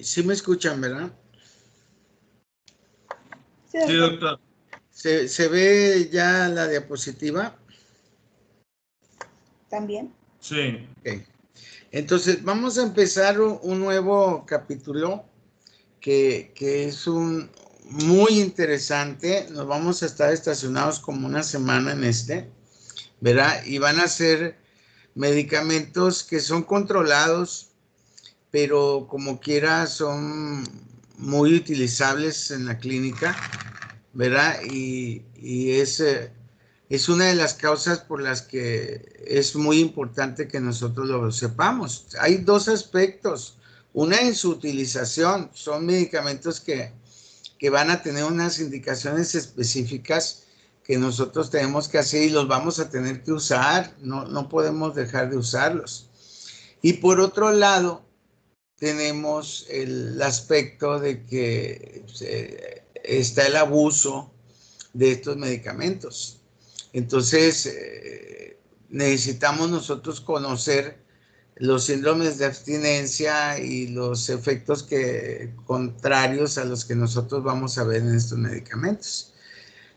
Sí me escuchan, ¿verdad? Sí, doctor. ¿Se ve ya la diapositiva? ¿También? Sí. Okay. Entonces, vamos a empezar un nuevo capítulo que es muy interesante. Nos vamos a estar estacionados como una semana en ¿verdad? Y van a ser medicamentos que son controlados, pero como quiera son muy utilizables en la clínica, ¿verdad? Y es una de las causas por las que es muy importante que nosotros lo sepamos. Hay dos aspectos. Una en su utilización, son medicamentos que van a tener unas indicaciones específicas que nosotros tenemos que hacer y los vamos a tener que usar, no podemos dejar de usarlos. Y por otro lado, tenemos el aspecto de que está el abuso de estos medicamentos. Entonces, necesitamos nosotros conocer los síndromes de abstinencia y los efectos contrarios a los que nosotros vamos a ver en estos medicamentos.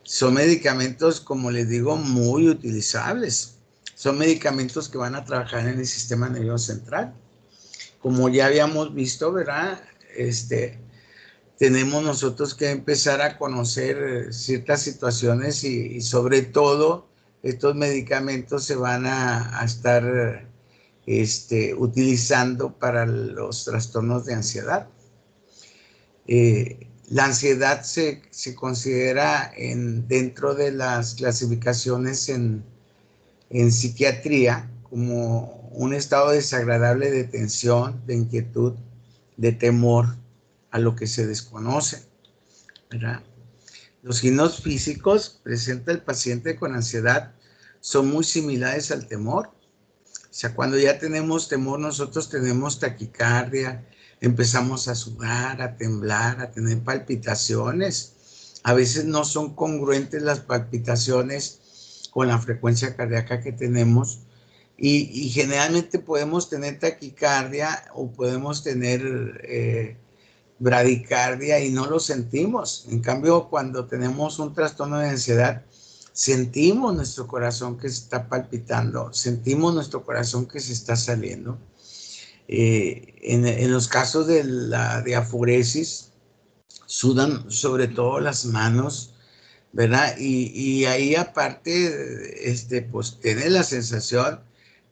Son medicamentos, como les digo, muy utilizables. Son medicamentos que van a trabajar en el sistema nervioso central. Como ya habíamos visto, ¿verdad? Tenemos nosotros que empezar a conocer ciertas situaciones y sobre todo estos medicamentos se van a estar utilizando para los trastornos de ansiedad. La ansiedad se considera dentro de las clasificaciones en psiquiatría como un estado desagradable de tensión, de inquietud, de temor a lo que se desconoce, ¿verdad? Los signos físicos presenta el paciente con ansiedad son muy similares al temor. O sea, cuando ya tenemos temor, nosotros tenemos taquicardia, empezamos a sudar, a temblar, a tener palpitaciones. A veces no son congruentes las palpitaciones con la frecuencia cardíaca que tenemos y generalmente podemos tener taquicardia o podemos tener bradicardia y no lo sentimos. En cambio, cuando tenemos un trastorno de ansiedad, sentimos nuestro corazón que se está palpitando, sentimos nuestro corazón que se está saliendo. En los casos de la diafuresis, sudan sobre todo las manos, ¿verdad? Y ahí aparte, pues tiene la sensación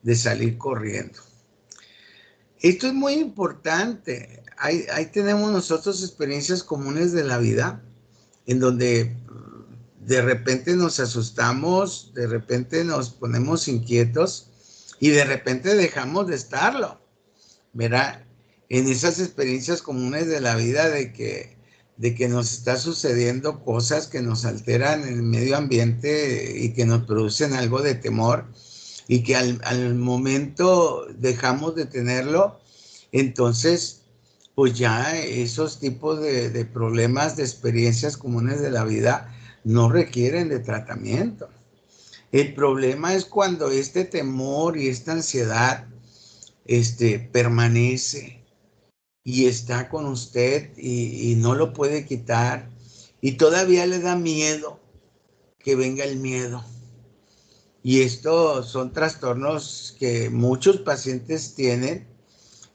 de salir corriendo. Esto es muy importante. Ahí tenemos nosotros experiencias comunes de la vida en donde de repente nos asustamos, de repente nos ponemos inquietos y de repente dejamos de estarlo, ¿verdad? En esas experiencias comunes de la vida de que nos está sucediendo cosas que nos alteran el medio ambiente y que nos producen algo de temor y que al momento dejamos de tenerlo, entonces pues ya esos tipos de problemas, de experiencias comunes de la vida no requieren de tratamiento. El problema es cuando este temor y esta ansiedad permanece y está con usted y no lo puede quitar y todavía le da miedo que venga el miedo. Y estos son trastornos que muchos pacientes tienen.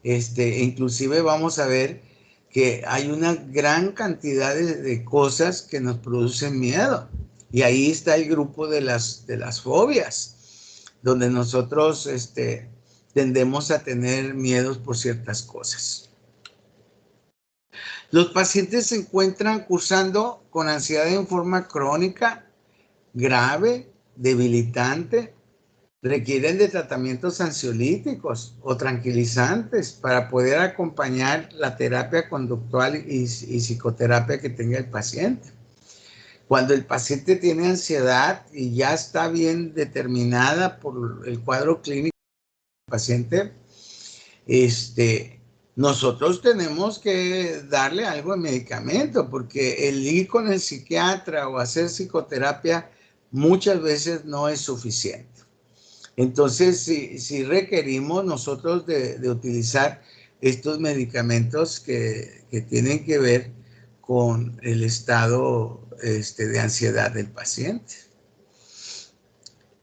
Inclusive vamos a ver que hay una gran cantidad de cosas que nos producen miedo. Y ahí está el grupo de las fobias, donde nosotros tendemos a tener miedos por ciertas cosas. Los pacientes se encuentran cursando con ansiedad en forma crónica, grave, debilitante, requieren de tratamientos ansiolíticos o tranquilizantes para poder acompañar la terapia conductual y psicoterapia que tenga el paciente. Cuando el paciente tiene ansiedad y ya está bien determinada por el cuadro clínico del paciente, nosotros tenemos que darle algo de medicamento, porque el ir con el psiquiatra o hacer psicoterapia muchas veces no es suficiente. Entonces, si requerimos nosotros de utilizar estos medicamentos que tienen que ver con el estado de ansiedad del paciente.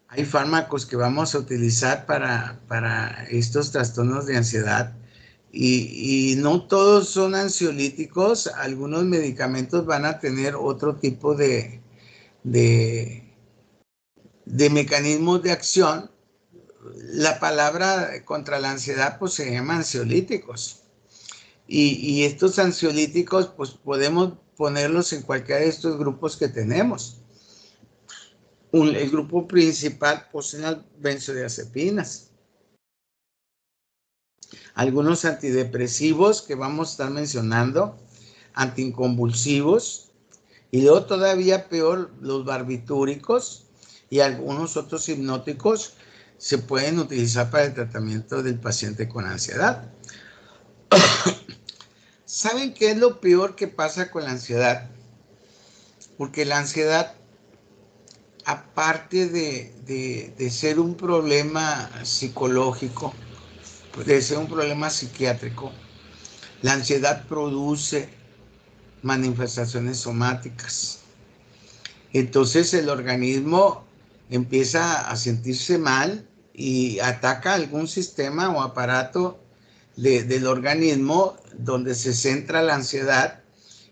Hay fármacos que vamos a utilizar para estos trastornos de ansiedad y no todos son ansiolíticos. Algunos medicamentos van a tener otro tipo de mecanismos de acción. La palabra contra la ansiedad pues se llama ansiolíticos. Y estos ansiolíticos pues podemos ponerlos en cualquiera de estos grupos que tenemos. El grupo principal pues son las benzodiazepinas. Algunos antidepresivos que vamos a estar mencionando, anticonvulsivos, y luego todavía peor los barbitúricos y algunos otros hipnóticos se pueden utilizar para el tratamiento del paciente con ansiedad. ¿Saben qué es lo peor que pasa con la ansiedad? Porque la ansiedad, aparte de ser un problema psicológico, de ser un problema psiquiátrico, la ansiedad produce manifestaciones somáticas. Entonces el organismo empieza a sentirse mal y ataca algún sistema o aparato del organismo donde se centra la ansiedad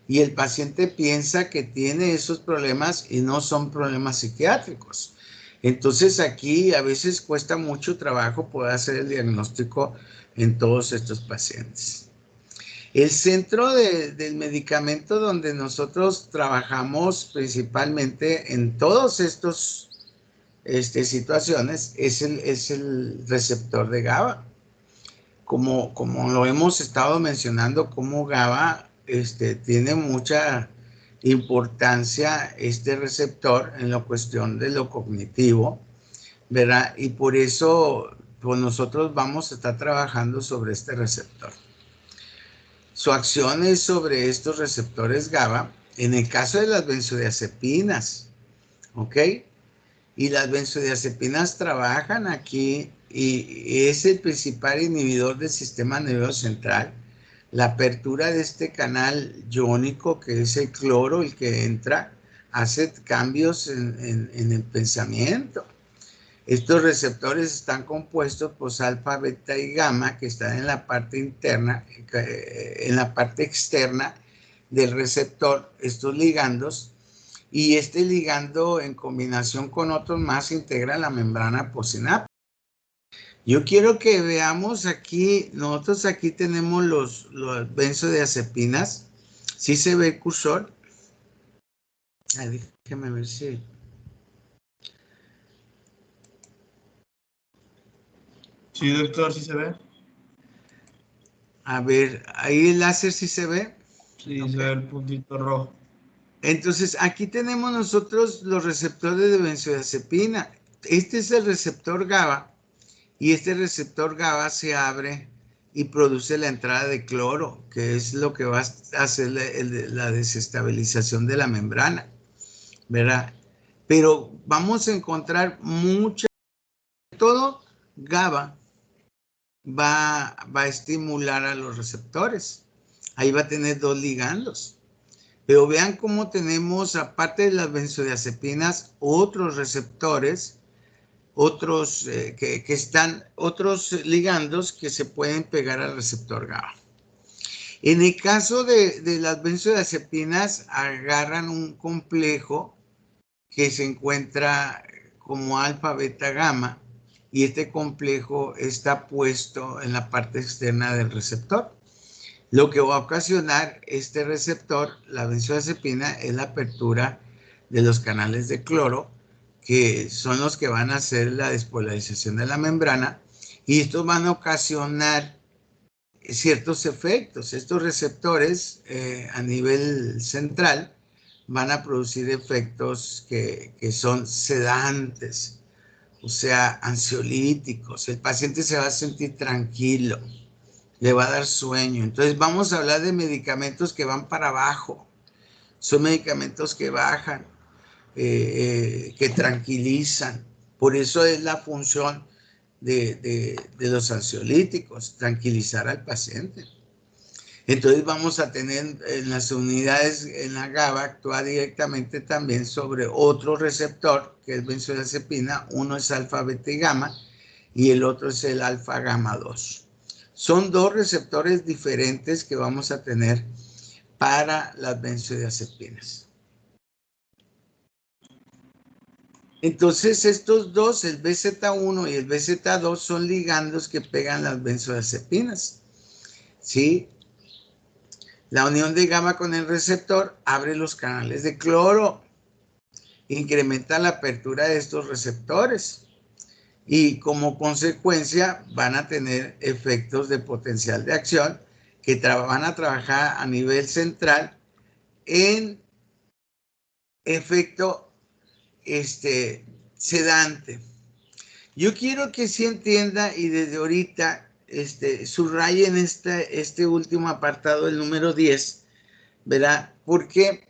y el paciente piensa que tiene esos problemas y no son problemas psiquiátricos. Entonces aquí a veces cuesta mucho trabajo poder hacer el diagnóstico en todos estos pacientes. El centro del medicamento donde nosotros trabajamos principalmente en todas estas situaciones es el receptor de GABA. Como lo hemos estado mencionando, como GABA tiene mucha importancia este receptor en la cuestión de lo cognitivo, ¿verdad? Y por eso pues nosotros vamos a estar trabajando sobre este receptor. Su acción es sobre estos receptores GABA en el caso de las benzodiazepinas, ¿ok? Y las benzodiazepinas trabajan aquí y es el principal inhibidor del sistema nervioso central. La apertura de este canal iónico, que es el cloro, el que entra, hace cambios en el pensamiento. Estos receptores están compuestos por alfa, beta y gamma, que están en la parte interna, en la parte externa del receptor, estos ligandos, y este ligando en combinación con otros más integra la membrana postsináptica. Yo quiero que veamos aquí, nosotros aquí tenemos los benzodiazepinas. ¿Sí se ve el cursor? Déjeme ver si... Sí, doctor, sí se ve. A ver, ahí el láser sí se ve. Sí, okay. Se ve el puntito rojo. Entonces, aquí tenemos nosotros los receptores de benzodiazepina. Este es el receptor GABA y este receptor GABA se abre y produce la entrada de cloro, que es lo que va a hacer la desestabilización de la membrana, ¿verdad? Pero vamos a encontrar todo GABA va a estimular a los receptores. Ahí va a tener dos ligandos. Pero vean cómo tenemos, aparte de las benzodiazepinas, otros receptores, otros otros ligandos que se pueden pegar al receptor GABA. En el caso de las benzodiazepinas, agarran un complejo que se encuentra como alfa, beta, gamma, y este complejo está puesto en la parte externa del receptor. Lo que va a ocasionar este receptor, la benzodiazepina, es la apertura de los canales de cloro, que son los que van a hacer la despolarización de la membrana, y estos van a ocasionar ciertos efectos. Estos receptores a nivel central van a producir efectos que son sedantes, o sea, ansiolíticos. El paciente se va a sentir tranquilo, le va a dar sueño. Entonces vamos a hablar de medicamentos que van para abajo. Son medicamentos que bajan, que tranquilizan. Por eso es la función de los ansiolíticos, tranquilizar al paciente. Entonces vamos a tener en las unidades, en la GABA, actuar directamente también sobre otro receptor, que es benzodiazepina. Uno es alfa, beta y gamma, y el otro es el alfa gamma 2. Son dos receptores diferentes que vamos a tener para las benzodiazepinas. Entonces estos dos, el BZ1 y el BZ2, son ligandos que pegan las benzodiazepinas, ¿sí? La unión de gamma con el receptor abre los canales de cloro, incrementa la apertura de estos receptores y como consecuencia van a tener efectos de potencial de acción que van a trabajar a nivel central en efecto sedante. Yo quiero que sí entienda y desde ahorita subrayen este último apartado, el número 10, ¿verdad? ¿Por qué?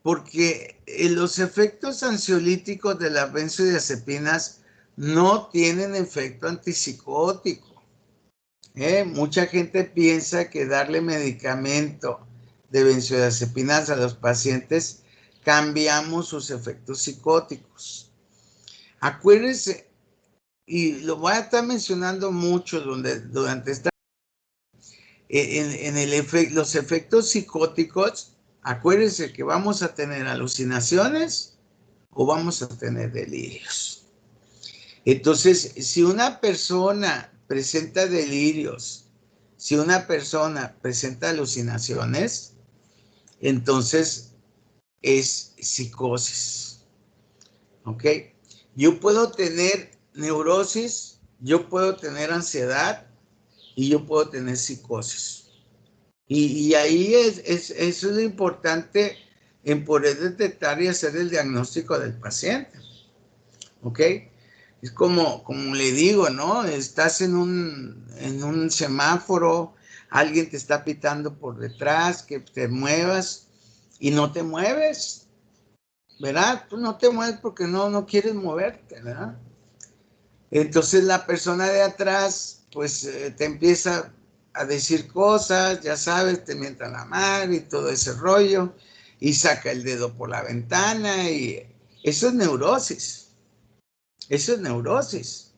Porque los efectos ansiolíticos de las benzodiazepinas no tienen efecto antipsicótico. Mucha gente piensa que darle medicamento de benzodiazepinas a los pacientes cambiamos sus efectos psicóticos. Acuérdense, y lo voy a estar mencionando mucho durante esta... los efectos psicóticos, acuérdense que vamos a tener alucinaciones o vamos a tener delirios. Entonces, si una persona presenta delirios, si una persona presenta alucinaciones, entonces es psicosis. ¿Ok? Yo puedo tener neurosis, yo puedo tener ansiedad y yo puedo tener psicosis. Y ahí eso es lo importante en poder detectar y hacer el diagnóstico del paciente. ¿Ok? Es como le digo, ¿no? Estás en un semáforo, alguien te está pitando por detrás, que te muevas y no te mueves, ¿verdad? Tú no te mueves porque no quieres moverte, ¿verdad? Entonces la persona de atrás, pues te empieza a decir cosas, ya sabes, te mienta la madre y todo ese rollo, y saca el dedo por la ventana, y eso es neurosis. Eso es neurosis.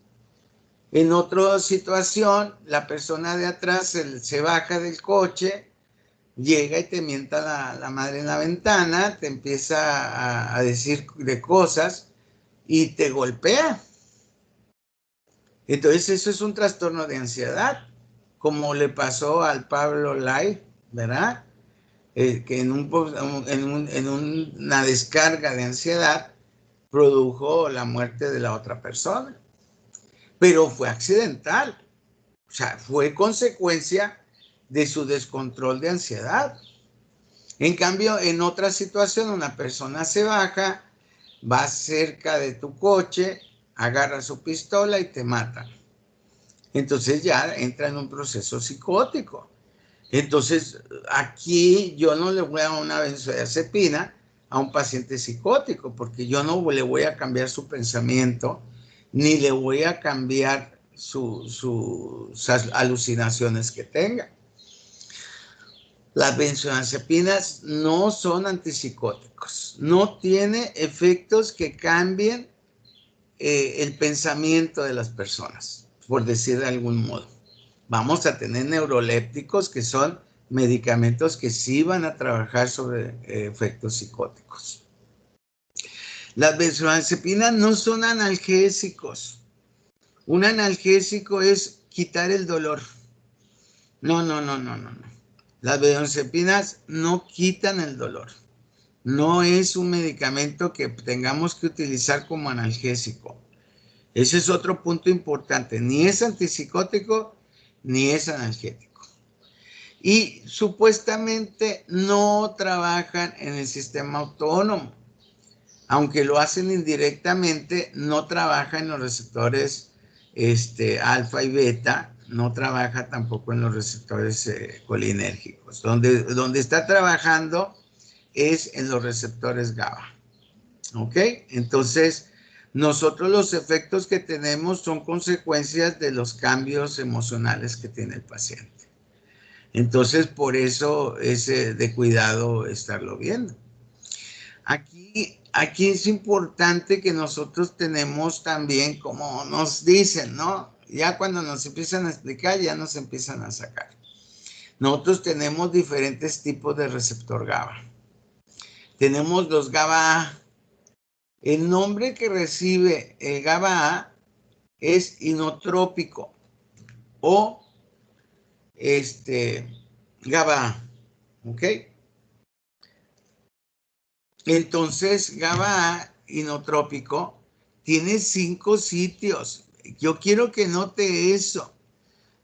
En otra situación, la persona de atrás se baja del coche, llega y te mienta la madre en la ventana, te empieza a decir de cosas y te golpea. Entonces eso es un trastorno de ansiedad, como le pasó al Pablo Lai, ¿verdad? Que en una descarga de ansiedad produjo la muerte de la otra persona. Pero fue accidental, o sea, fue consecuencia de su descontrol de ansiedad. En cambio, en otra situación, una persona se baja, va cerca de tu coche, agarra su pistola y te mata. Entonces ya entra en un proceso psicótico. Entonces, aquí yo no le voy a dar una benzodiazepina a un paciente psicótico, porque yo no le voy a cambiar su pensamiento, ni le voy a cambiar sus alucinaciones que tenga. Las benzodiazepinas no son antipsicóticos, no tiene efectos que cambien el pensamiento de las personas, por decir de algún modo. Vamos a tener neurolépticos, que son medicamentos que sí van a trabajar sobre efectos psicóticos. Las benzodiazepinas no son analgésicos. Un analgésico es quitar el dolor. No. Las benzodiazepinas no quitan el dolor. No es un medicamento que tengamos que utilizar como analgésico. Ese es otro punto importante. Ni es antipsicótico, ni es analgésico. Y supuestamente no trabajan en el sistema autónomo. Aunque lo hacen indirectamente, no trabaja en los receptores alfa y beta, no trabaja tampoco en los receptores colinérgicos. Donde está trabajando es en los receptores GABA. ¿Ok? Entonces, nosotros los efectos que tenemos son consecuencias de los cambios emocionales que tiene el paciente. Entonces, por eso es de cuidado estarlo viendo. Aquí es importante que nosotros tenemos también, como nos dicen, ¿no? Ya cuando nos empiezan a explicar, ya nos empiezan a sacar. Nosotros tenemos diferentes tipos de receptor GABA. Tenemos los GABA A. El nombre que recibe el GABA A es inotrópico o GABA A, ¿ok? Entonces, GABA A inotrópico tiene 5 sitios. Yo quiero que note eso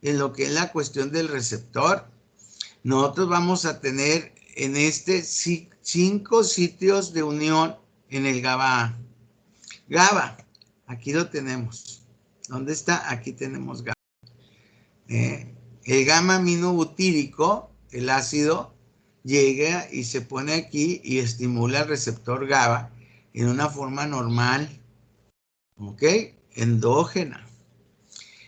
en lo que es la cuestión del receptor. Nosotros vamos a tener en 5 sitios de unión en el GABA A. GABA, aquí lo tenemos. ¿Dónde está? Aquí tenemos GABA. El gamma-aminobutírico, el ácido, llega y se pone aquí y estimula el receptor GABA en una forma normal, ¿ok? Endógena.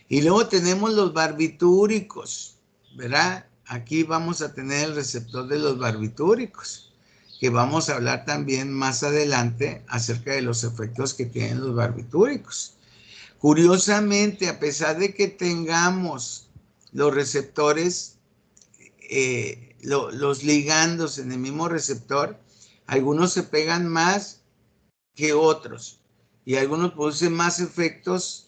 Y luego tenemos los barbitúricos, ¿verdad? Aquí vamos a tener el receptor de los barbitúricos, que vamos a hablar también más adelante acerca de los efectos que tienen los barbitúricos. Curiosamente, a pesar de que tengamos los receptores, los ligandos en el mismo receptor, algunos se pegan más que otros y algunos producen más efectos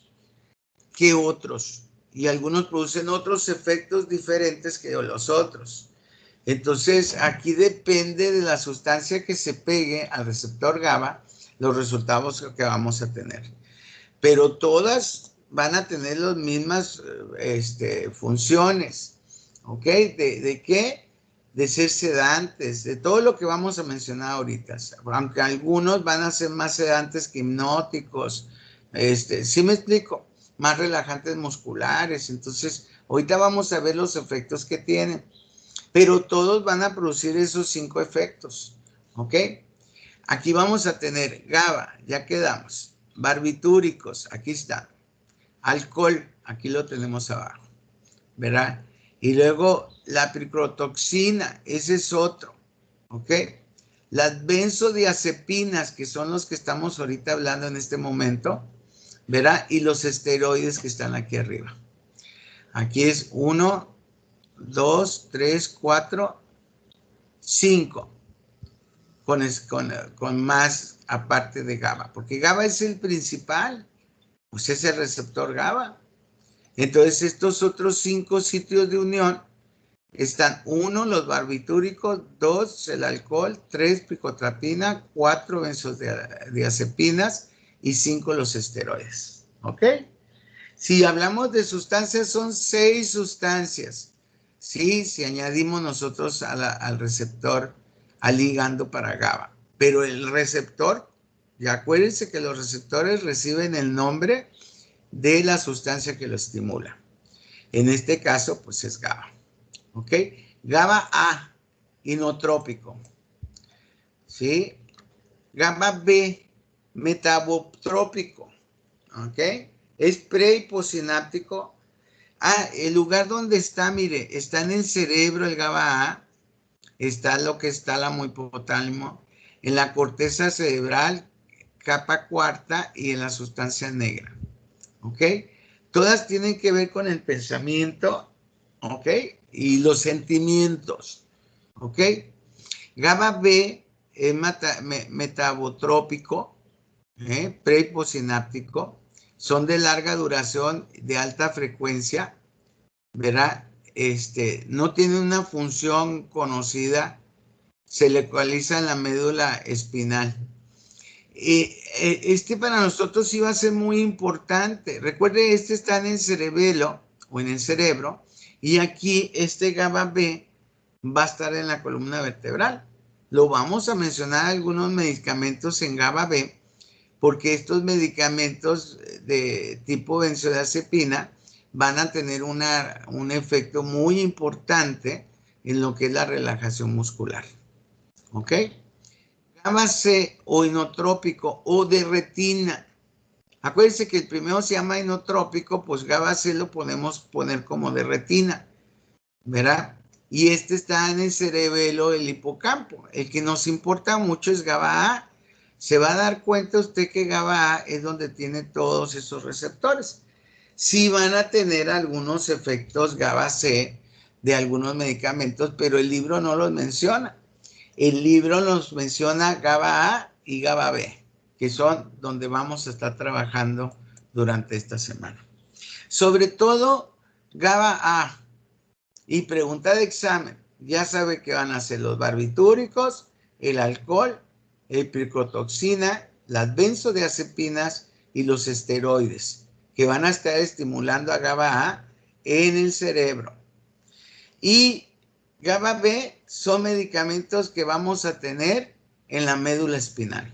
que otros y algunos producen otros efectos diferentes que los otros. Entonces, aquí depende de la sustancia que se pegue al receptor GABA, los resultados que vamos a tener. Pero todas van a tener las mismas funciones, ¿ok? ¿De qué? De ser sedantes, de todo lo que vamos a mencionar ahorita, aunque algunos van a ser más sedantes que hipnóticos, ¿sí me explico? Más relajantes musculares. Entonces, ahorita vamos a ver los efectos que tienen, pero todos van a producir esos 5 efectos, ¿ok? Aquí vamos a tener GABA, ya quedamos. Barbitúricos, aquí está. Alcohol, aquí lo tenemos abajo, ¿verdad? Y luego la picrotoxina, ese es otro, ¿ok? Las benzodiazepinas, que son los que estamos ahorita hablando en este momento, ¿verdad? Y los esteroides que están aquí arriba. Aquí es 1, 2, 3, 4, 5. Con más aparte de GABA, porque GABA es el principal, pues es el receptor GABA. Entonces estos otros 5 sitios de unión están: 1, los barbitúricos; 2, el alcohol; 3, picotropina; 4, benzodiazepinas y 5, los esteroides, ¿ok? Si hablamos de sustancias, son 6 sustancias, ¿sí? Si añadimos nosotros al receptor, al ligando para GABA. Pero el receptor, ya acuérdense que los receptores reciben el nombre de la sustancia que lo estimula. En este caso, pues es GABA, ¿ok? GABA A, inotrópico, ¿sí? GABA B, metabotrópico, ¿ok? Es pre y postsináptico. El lugar donde está, mire, está en el cerebro el GABA A, está lo que está la hipotálamo, en la corteza cerebral, capa cuarta, y en la sustancia negra, ¿ok? Todas tienen que ver con el pensamiento, ¿ok? Y los sentimientos, ¿ok? GABA B es metabotrópico, pre y postsináptico, son de larga duración, de alta frecuencia, ¿verdad? No tienen una función conocida, se localiza en la médula espinal. Para nosotros iba a ser muy importante. Recuerde, está en el cerebelo o en el cerebro, y aquí GABA B va a estar en la columna vertebral. Lo vamos a mencionar algunos medicamentos en GABA B, porque estos medicamentos de tipo benzodiazepina van a tener un efecto muy importante en lo que es la relajación muscular, ¿ok? GABA C, o inotrópico o de retina, Acuérdense que el primero se llama inotrópico, pues GABA C lo podemos poner como de retina, ¿verdad? Y este está en el cerebelo del hipocampo. El que nos importa mucho es GABA A. Se va a dar cuenta usted que GABA A es donde tiene todos esos receptores. Sí van a tener algunos efectos GABA C de algunos medicamentos, pero el libro no los menciona. El libro nos menciona GABA A y GABA B, que son donde vamos a estar trabajando durante esta semana. Sobre todo GABA A. Y pregunta de examen, ya sabe que van a ser los barbitúricos, el alcohol, el picotoxina, las benzodiazepinas y los esteroides, que van a estar estimulando a GABA A en el cerebro. Y GABA B son medicamentos que vamos a tener en la médula espinal,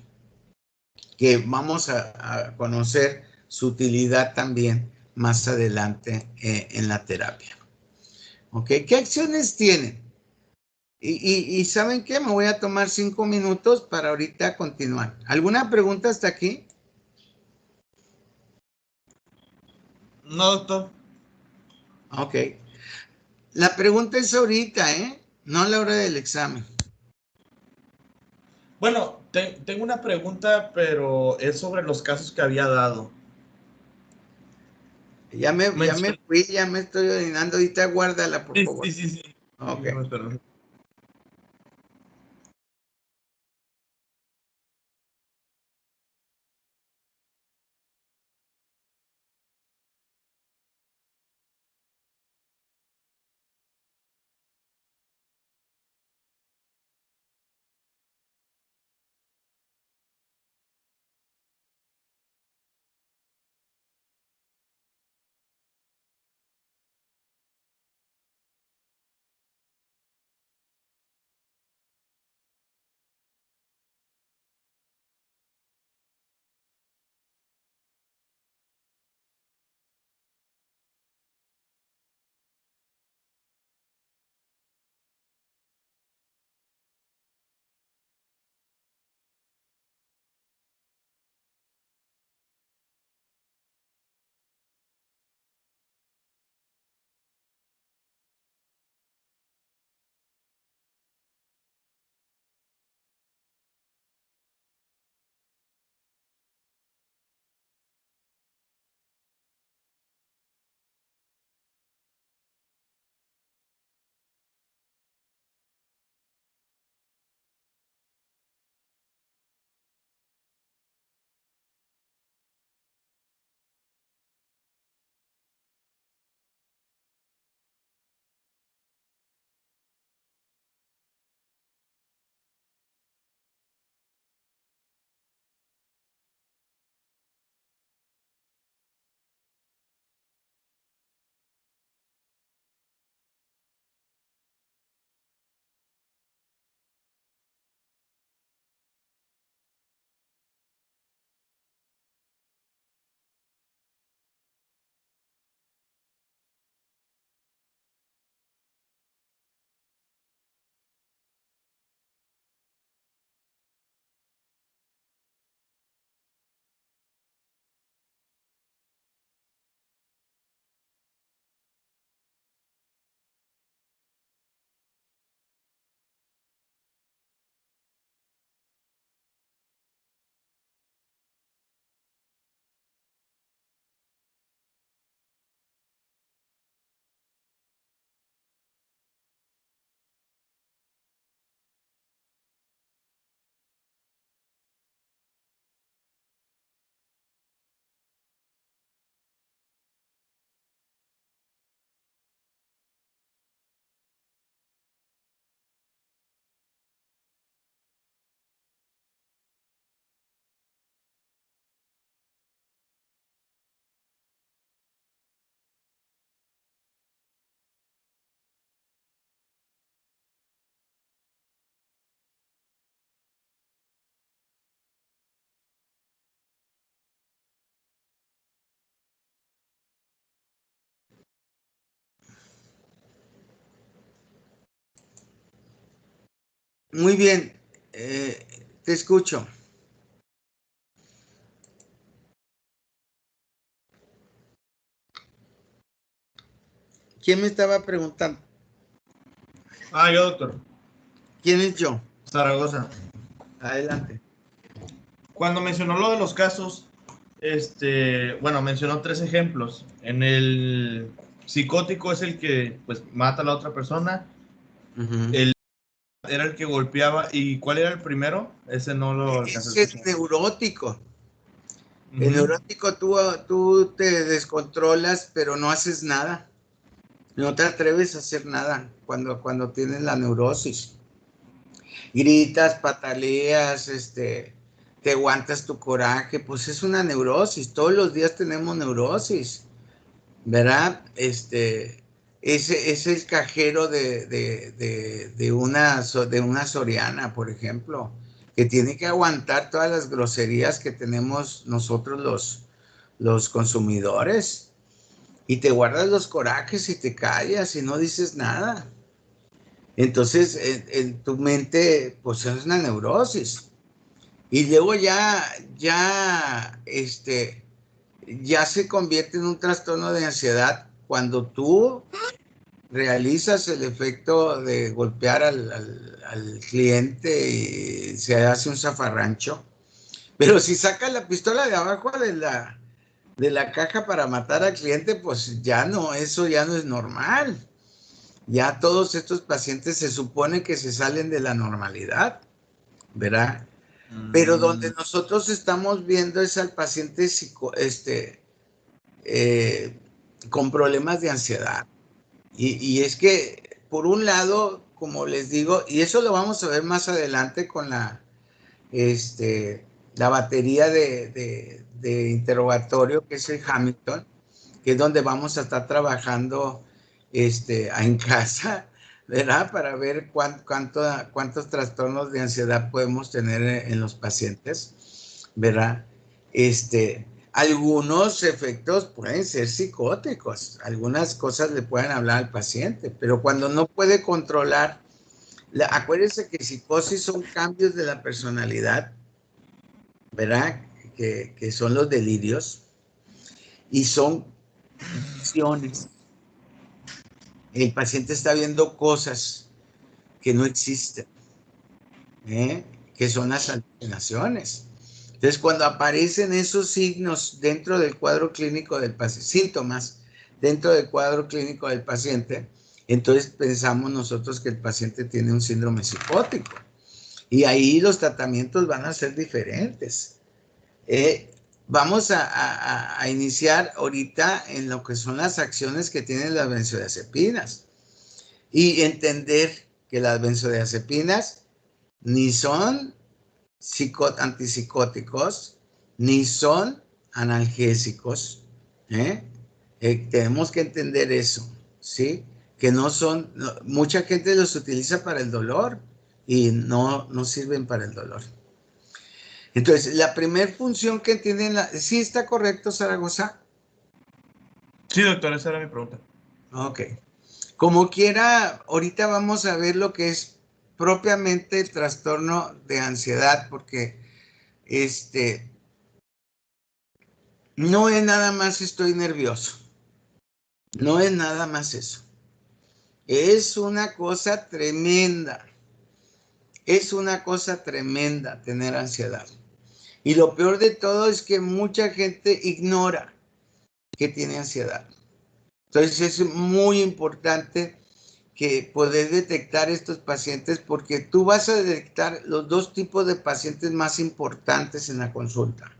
que vamos a conocer su utilidad también más adelante en la terapia. ¿Ok? ¿Qué acciones tienen? Y ¿saben qué? Me voy a tomar 5 minutos para ahorita continuar. ¿Alguna pregunta hasta aquí? No, doctor. Ok. La pregunta es ahorita, ¿eh? No a la hora del examen. Bueno, tengo una pregunta, pero es sobre los casos que había dado. Ya me Mencioné. fui, ya me estoy orinando. Ahorita guárdala, por Sí, favor. sí, sí, sí. Ok. Dígame, perdón. Muy bien. Te escucho. ¿Quién me estaba preguntando? Yo, doctor. ¿Quién es yo? Zaragoza. Adelante. Cuando mencionó lo de los casos, bueno, mencionó 3 ejemplos. En el psicótico es el que, pues, mata a la otra persona. El era el que golpeaba. ¿Y cuál era el primero? Ese no lo alcancé a Es escuchar. neurótico. El neurótico, tú te descontrolas, pero no haces nada. No te atreves a hacer nada cuando tienes la neurosis. Gritas, pataleas, te aguantas tu coraje, pues es una neurosis. Todos los días tenemos neurosis, ¿verdad? Ese es el cajero de una Soriana, por ejemplo, que tiene que aguantar todas las groserías que tenemos nosotros los consumidores. Y te guardas los corajes y te callas y no dices nada. Entonces, en tu mente, pues es una neurosis. Y luego ya se convierte en un trastorno de ansiedad cuando tú realizas el efecto de golpear al cliente y se hace un zafarrancho. Pero si sacas la pistola de abajo de la caja para matar al cliente, pues ya no, eso ya no es normal. Ya todos estos pacientes se supone que se salen de la normalidad, ¿verdad? Pero donde nosotros estamos viendo es al paciente con problemas de ansiedad. Y es que, por un lado, como les digo, y eso lo vamos a ver más adelante con la batería de interrogatorio, que es el Hamilton, que es donde vamos a estar trabajando en casa, ¿verdad? Para ver cuántos trastornos de ansiedad podemos tener en los pacientes, ¿verdad? Algunos efectos pueden ser psicóticos, algunas cosas le pueden hablar al paciente, pero cuando no puede controlar, acuérdense que psicosis son cambios de la personalidad, ¿verdad? Que son los delirios y son visiones. El paciente está viendo cosas que no existen, ¿eh? Que son las alucinaciones. Entonces, cuando aparecen esos signos dentro del cuadro clínico del paciente, síntomas dentro del cuadro clínico del paciente, entonces pensamos nosotros que el paciente tiene un síndrome psicótico. Y ahí los tratamientos van a ser diferentes. Vamos a iniciar ahorita en lo que son las acciones que tienen las benzodiazepinas y entender que las benzodiazepinas ni son antipsicóticos, ni son analgésicos. ¿eh? Tenemos que entender eso, ¿sí? Que no son, mucha gente los utiliza para el dolor y no sirven para el dolor. Entonces, la primera función que tienen, ¿sí está correcto, Zaragoza? Sí, doctor, esa era mi pregunta. Ok. Como quiera, ahorita vamos a ver lo que es propiamente el trastorno de ansiedad, porque no es nada más estoy nervioso, no es nada más eso. Es una cosa tremenda, tener ansiedad. Y lo peor de todo es que mucha gente ignora que tiene ansiedad. Entonces es muy importante que poder detectar estos pacientes porque tú vas a detectar los dos tipos de pacientes más importantes en la consulta.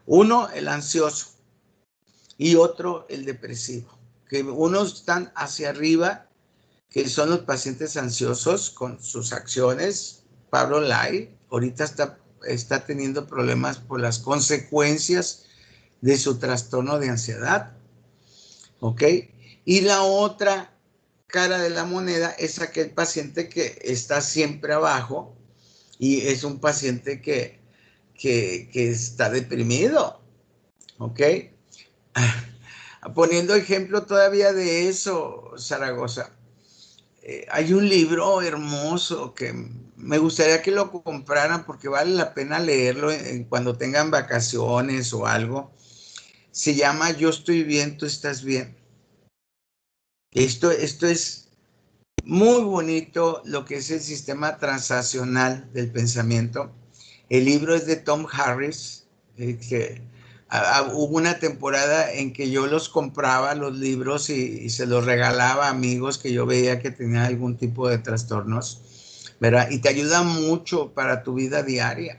Uno, el ansioso y otro, el depresivo. Que unos están hacia arriba, que son los pacientes ansiosos con sus acciones. Pablo Lai ahorita está teniendo problemas por las consecuencias de su trastorno de ansiedad. ¿Ok? Y la otra cara de la moneda es aquel paciente que está siempre abajo y es un paciente que está deprimido. ¿Ok? Poniendo ejemplo todavía de eso, Zaragoza, hay un libro hermoso que me gustaría que lo compraran porque vale la pena leerlo cuando tengan vacaciones o algo. Se llama Yo estoy bien, tú estás bien. Esto es muy bonito, lo que es el sistema transaccional del pensamiento. El libro es de Tom Harris, que hubo una temporada en que yo los compraba, los libros, y se los regalaba a amigos que yo veía que tenían algún tipo de trastornos, ¿verdad? Y te ayuda mucho para tu vida diaria,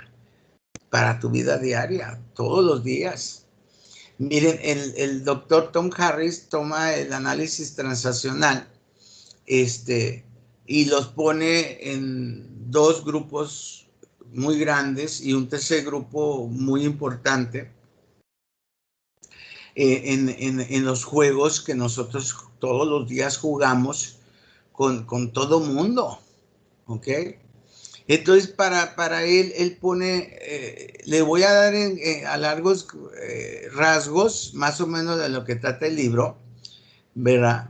todos los días. Miren, el doctor Tom Harris toma el análisis transaccional, y los pone en dos grupos muy grandes y un tercer grupo muy importante, en los juegos que nosotros todos los días jugamos con todo mundo, ¿ok? Entonces, para él pone, le voy a dar a largos rasgos, más o menos de lo que trata el libro, ¿verdad?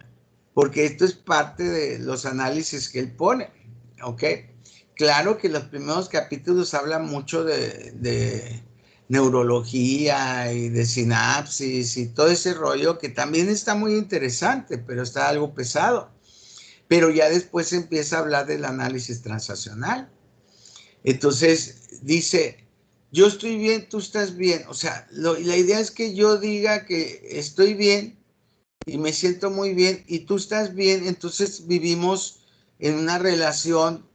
Porque esto es parte de los análisis que él pone, ¿ok? Claro que los primeros capítulos hablan mucho de neurología y de sinapsis y todo ese rollo que también está muy interesante, pero está algo pesado. Pero ya después empieza a hablar del análisis transaccional. Entonces dice, yo estoy bien, tú estás bien. O sea, la idea es que yo diga que estoy bien y me siento muy bien y tú estás bien, entonces vivimos en una relación,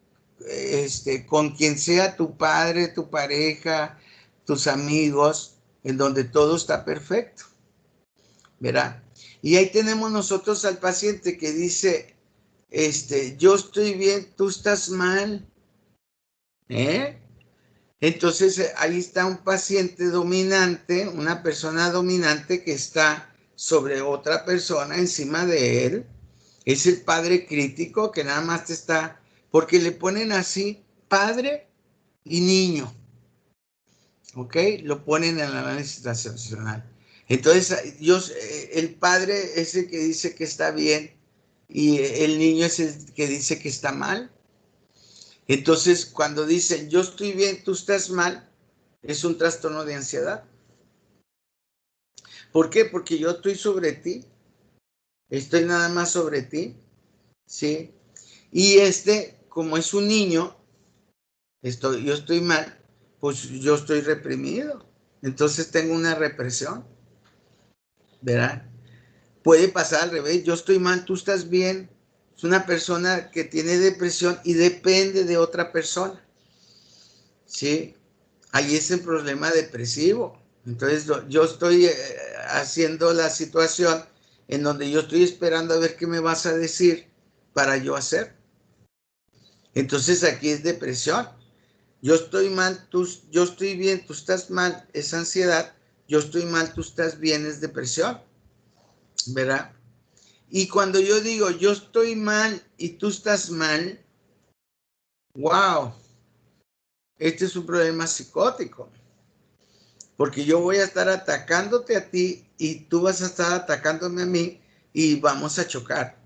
con quien sea tu padre, tu pareja, tus amigos, en donde todo está perfecto, ¿verdad? Y ahí tenemos nosotros al paciente que dice, yo estoy bien, tú estás mal, ¿eh? Entonces ahí está un paciente dominante, una persona dominante que está sobre otra persona encima de él. Es el padre crítico que nada más te está, porque le ponen así, padre y niño, ¿ok? Lo ponen en el análisis transaccional. Entonces, el padre es el que dice que está bien y el niño es el que dice que está mal. Entonces, cuando dicen yo estoy bien, tú estás mal, es un trastorno de ansiedad. ¿Por qué? Porque yo estoy sobre ti, estoy nada más sobre ti, ¿sí? Y como es un niño, yo estoy mal, pues yo estoy reprimido. Entonces tengo una represión, ¿verdad? Puede pasar al revés, yo estoy mal, tú estás bien. Es una persona que tiene depresión y depende de otra persona, ¿sí? Ahí es el problema depresivo. Entonces yo estoy haciendo la situación en donde yo estoy esperando a ver qué me vas a decir para yo hacer. Entonces aquí es depresión. Yo estoy mal, yo estoy bien, tú estás mal, es ansiedad. Yo estoy mal, tú estás bien, es depresión, ¿verdad? Y cuando yo digo yo estoy mal y tú estás mal, wow, este es un problema psicótico. Porque yo voy a estar atacándote a ti y tú vas a estar atacándome a mí y vamos a chocar.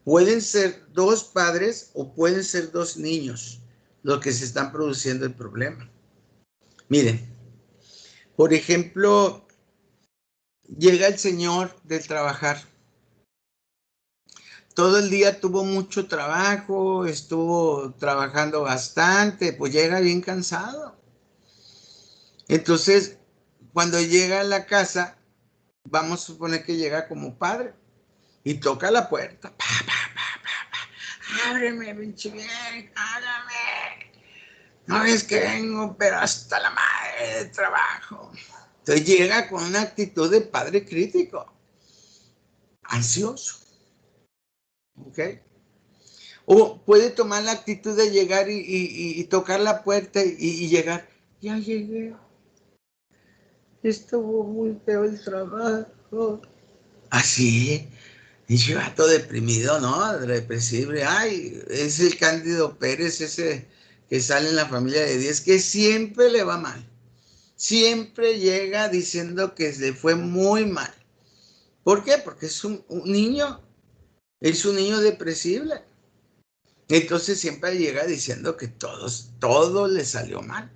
Pueden ser dos padres o pueden ser dos niños los que se están produciendo el problema. Miren, por ejemplo, llega el señor del trabajar. Todo el día tuvo mucho trabajo, estuvo trabajando bastante, pues llega bien cansado. Entonces, cuando llega a la casa, vamos a suponer que llega como padre y toca la puerta. Pa, pa, pa, pa, pa. Ábreme, pinche bien, ábrame. No es que vengo, pero hasta la madre de trabajo. Entonces llega con una actitud de padre crítico, ansioso. ¿Ok? O puede tomar la actitud de llegar y tocar la puerta y llegar. Ya llegué. Estuvo muy feo el trabajo. Así, y vato deprimido, ¿no? Depresivo. Ay, es el Cándido Pérez, ese que sale en La Familia de 10, que siempre le va mal. Siempre llega diciendo que le fue muy mal. ¿Por qué? Porque es un niño, es un niño depresible. Entonces siempre llega diciendo que todo le salió mal.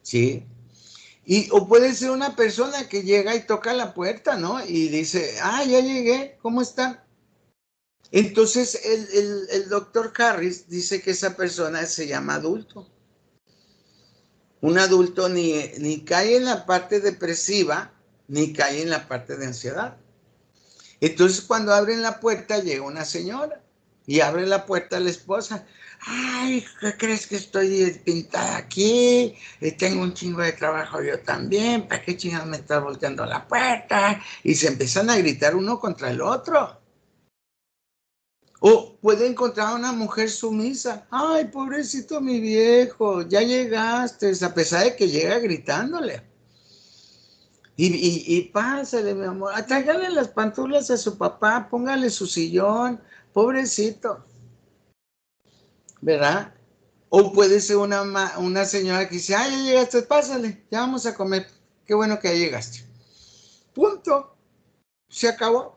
¿Sí? O puede ser una persona que llega y toca la puerta, ¿no? Y dice, ya llegué, ¿cómo están? Entonces el doctor Harris dice que esa persona se llama adulto. Un adulto ni cae en la parte depresiva, ni cae en la parte de ansiedad. Entonces cuando abren la puerta llega una señora y abre la puerta a la esposa. Ay, ¿qué crees que estoy pintada aquí? Tengo un chingo de trabajo yo también. ¿Para qué chingados me estás volteando la puerta? Y se empiezan a gritar uno contra el otro. O puede encontrar a una mujer sumisa. Ay, pobrecito mi viejo, ya llegaste, a pesar de que llega gritándole. Y pásale, mi amor, tráigale las pantuflas a su papá, póngale su sillón, pobrecito, ¿verdad? O puede ser una señora que dice, ay, ya llegaste, pásale, ya vamos a comer, qué bueno que ya llegaste. Punto, se acabó.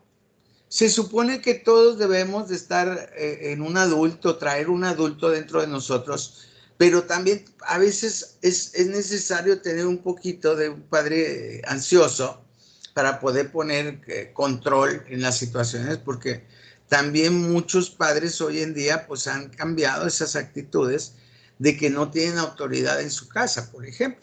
Se supone que todos debemos de estar en un adulto, traer un adulto dentro de nosotros, pero también a veces es necesario tener un poquito de un padre ansioso para poder poner control en las situaciones, porque también muchos padres hoy en día pues han cambiado esas actitudes de que no tienen autoridad en su casa, por ejemplo.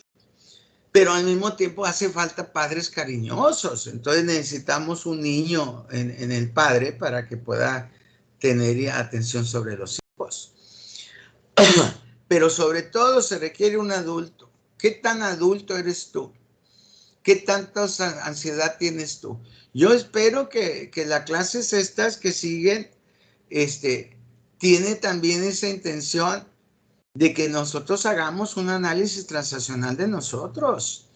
Pero al mismo tiempo hace falta padres cariñosos. Entonces necesitamos un niño en el padre para que pueda tener atención sobre los hijos. Pero sobre todo se requiere un adulto. ¿Qué tan adulto eres tú? ¿Qué tanta ansiedad tienes tú? Yo espero que las clases estas que siguen tiene también esa intención de que nosotros hagamos un análisis transaccional de nosotros.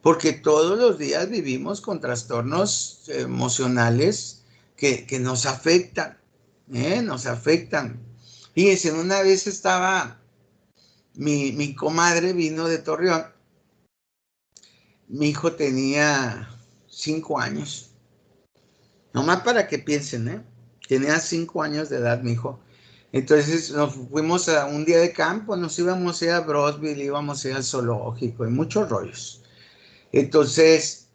Porque todos los días vivimos con trastornos emocionales que nos afectan, nos afectan. Fíjense, una vez estaba, mi comadre vino de Torreón, mi hijo tenía 5 años, nomás para que piensen, tenía 5 años de edad mi hijo. Entonces nos fuimos a un día de campo, nos íbamos a ir a Brosville, íbamos a ir al zoológico y muchos rollos. Entonces,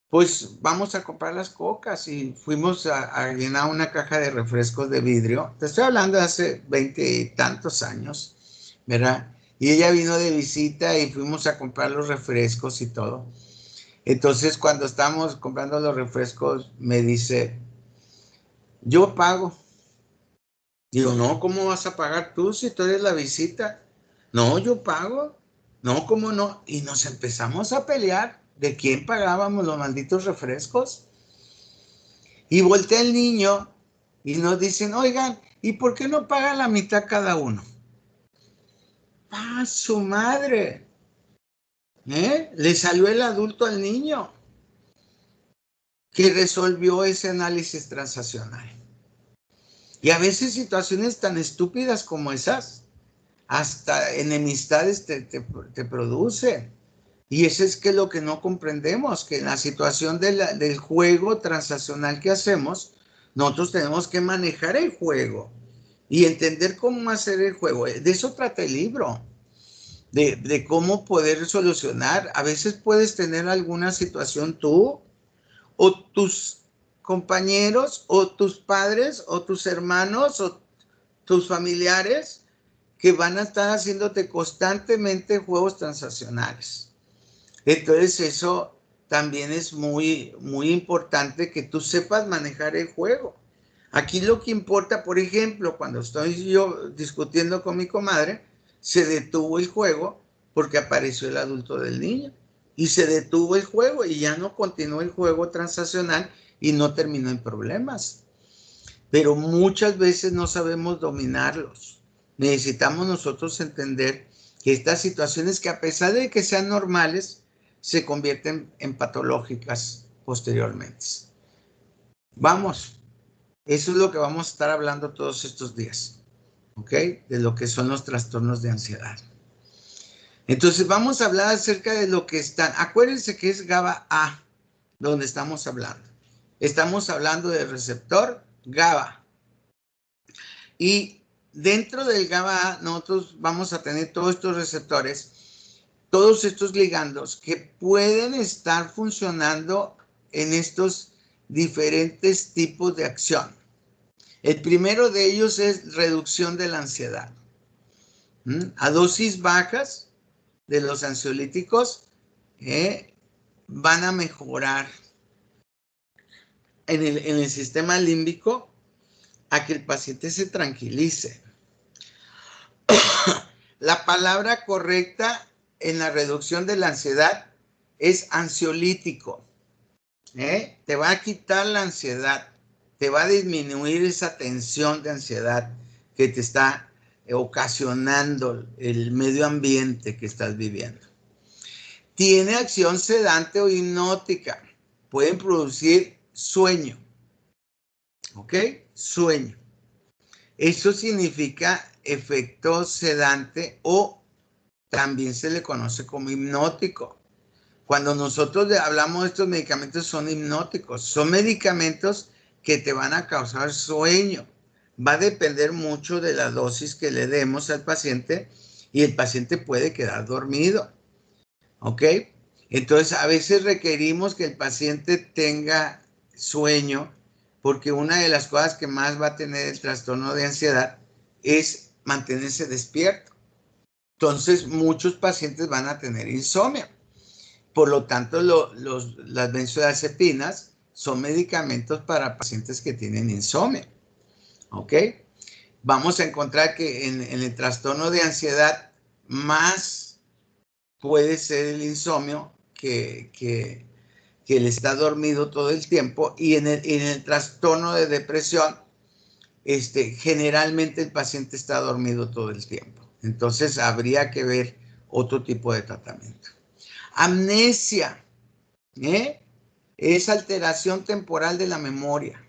pues vamos a comprar las cocas y fuimos a llenar una caja de refrescos de vidrio. Te estoy hablando de hace 20 y tantos años, ¿verdad? Y ella vino de visita y fuimos a comprar los refrescos y todo. Entonces, cuando estábamos comprando los refrescos, me dice, yo pago. Digo, no, ¿cómo vas a pagar tú si tú eres la visita? No, yo pago. No, ¿cómo no? Y nos empezamos a pelear de quién pagábamos los malditos refrescos. Y voltea el niño y nos dicen, oigan, ¿y por qué no paga la mitad cada uno? ¡Ah, su madre! Le salió el adulto al niño que resolvió ese análisis transaccional. Y a veces situaciones tan estúpidas como esas, hasta enemistades te producen. Y eso es que lo que no comprendemos, que en la situación del juego transaccional que hacemos, nosotros tenemos que manejar el juego y entender cómo hacer el juego. De eso trata el libro, de cómo poder solucionar. A veces puedes tener alguna situación tú o tus compañeros o tus padres o tus hermanos o tus familiares que van a estar haciéndote constantemente juegos transaccionales. Entonces eso también es muy, muy importante que tú sepas manejar el juego. Aquí lo que importa, por ejemplo, cuando estoy yo discutiendo con mi comadre, se detuvo el juego porque apareció el adulto del niño y se detuvo el juego y ya no continuó el juego transaccional y no terminó en problemas. Pero muchas veces no sabemos dominarlos. Necesitamos nosotros entender que estas situaciones que a pesar de que sean normales, se convierten en patológicas posteriormente. Vamos, eso es lo que vamos a estar hablando todos estos días, ¿ok? De lo que son los trastornos de ansiedad. Entonces vamos a hablar acerca de lo que están. Acuérdense que es GABA A, donde estamos hablando. Estamos hablando del receptor GABA. Y dentro del GABA, nosotros vamos a tener todos estos receptores, todos estos ligandos que pueden estar funcionando en estos diferentes tipos de acción. El primero de ellos es reducción de la ansiedad. A dosis bajas de los ansiolíticos van a mejorar en el sistema límbico a que el paciente se tranquilice. La palabra correcta en la reducción de la ansiedad es ansiolítico. Te va a quitar la ansiedad, te va a disminuir esa tensión de ansiedad que te está ocasionando el medio ambiente que estás viviendo. Tiene acción sedante o hipnótica. Pueden producir sueño. ¿Ok? Sueño. Eso significa efecto sedante o también se le conoce como hipnótico. Cuando nosotros hablamos de estos medicamentos son hipnóticos. Son medicamentos que te van a causar sueño. Va a depender mucho de la dosis que le demos al paciente y el paciente puede quedar dormido. ¿Ok? Entonces, a veces requerimos que el paciente tenga sueño porque una de las cosas que más va a tener el trastorno de ansiedad es mantenerse despierto. Entonces, muchos pacientes van a tener insomnio. Por lo tanto, las benzodiazepinas son medicamentos para pacientes que tienen insomnio. ¿Ok? Vamos a encontrar que en el trastorno de ansiedad más puede ser el insomnio que él está dormido todo el tiempo, y en el trastorno de depresión, generalmente el paciente está dormido todo el tiempo. Entonces habría que ver otro tipo de tratamiento. Amnesia, es alteración temporal de la memoria.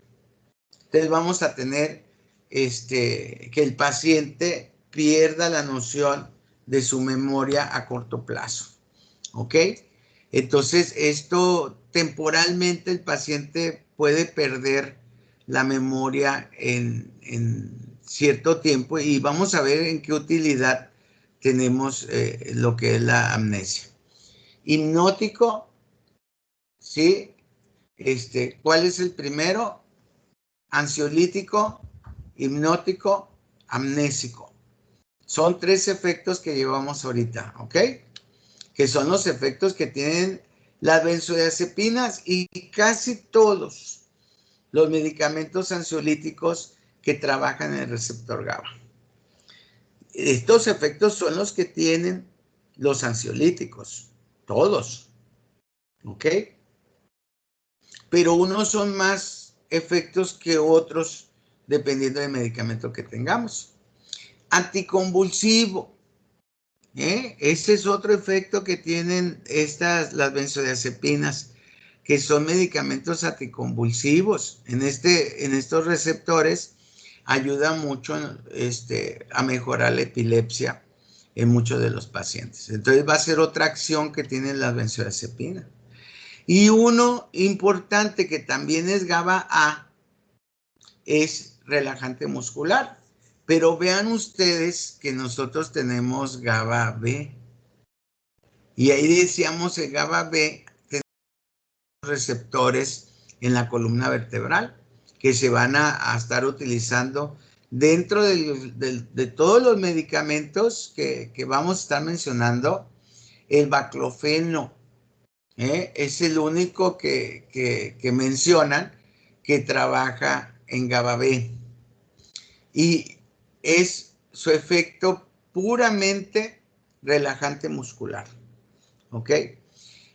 Entonces vamos a tener que el paciente pierda la noción de su memoria a corto plazo. ¿Ok? Entonces, esto temporalmente el paciente puede perder la memoria en cierto tiempo y vamos a ver en qué utilidad tenemos lo que es la amnesia. Hipnótico, ¿sí? ¿Cuál es el primero? Ansiolítico, hipnótico, amnésico. Son 3 efectos que llevamos ahorita, ¿ok? Que son los efectos que tienen las benzodiazepinas y casi todos los medicamentos ansiolíticos que trabajan en el receptor GABA. Estos efectos son los que tienen los ansiolíticos, todos, ¿ok? Pero unos son más efectos que otros dependiendo del medicamento que tengamos. Anticonvulsivo. Ese es otro efecto que tienen las benzodiazepinas, que son medicamentos anticonvulsivos. En estos receptores ayuda mucho a mejorar la epilepsia en muchos de los pacientes. Entonces va a ser otra acción que tienen las benzodiazepinas. Y uno importante que también es GABA A es relajante muscular. Pero vean ustedes que nosotros tenemos GABA B. Y ahí decíamos el GABA B tenemos receptores en la columna vertebral que se van a estar utilizando dentro de todos los medicamentos que vamos a estar mencionando. El baclofeno es el único que mencionan que trabaja en GABA B. Y es su efecto puramente relajante muscular. ¿Ok?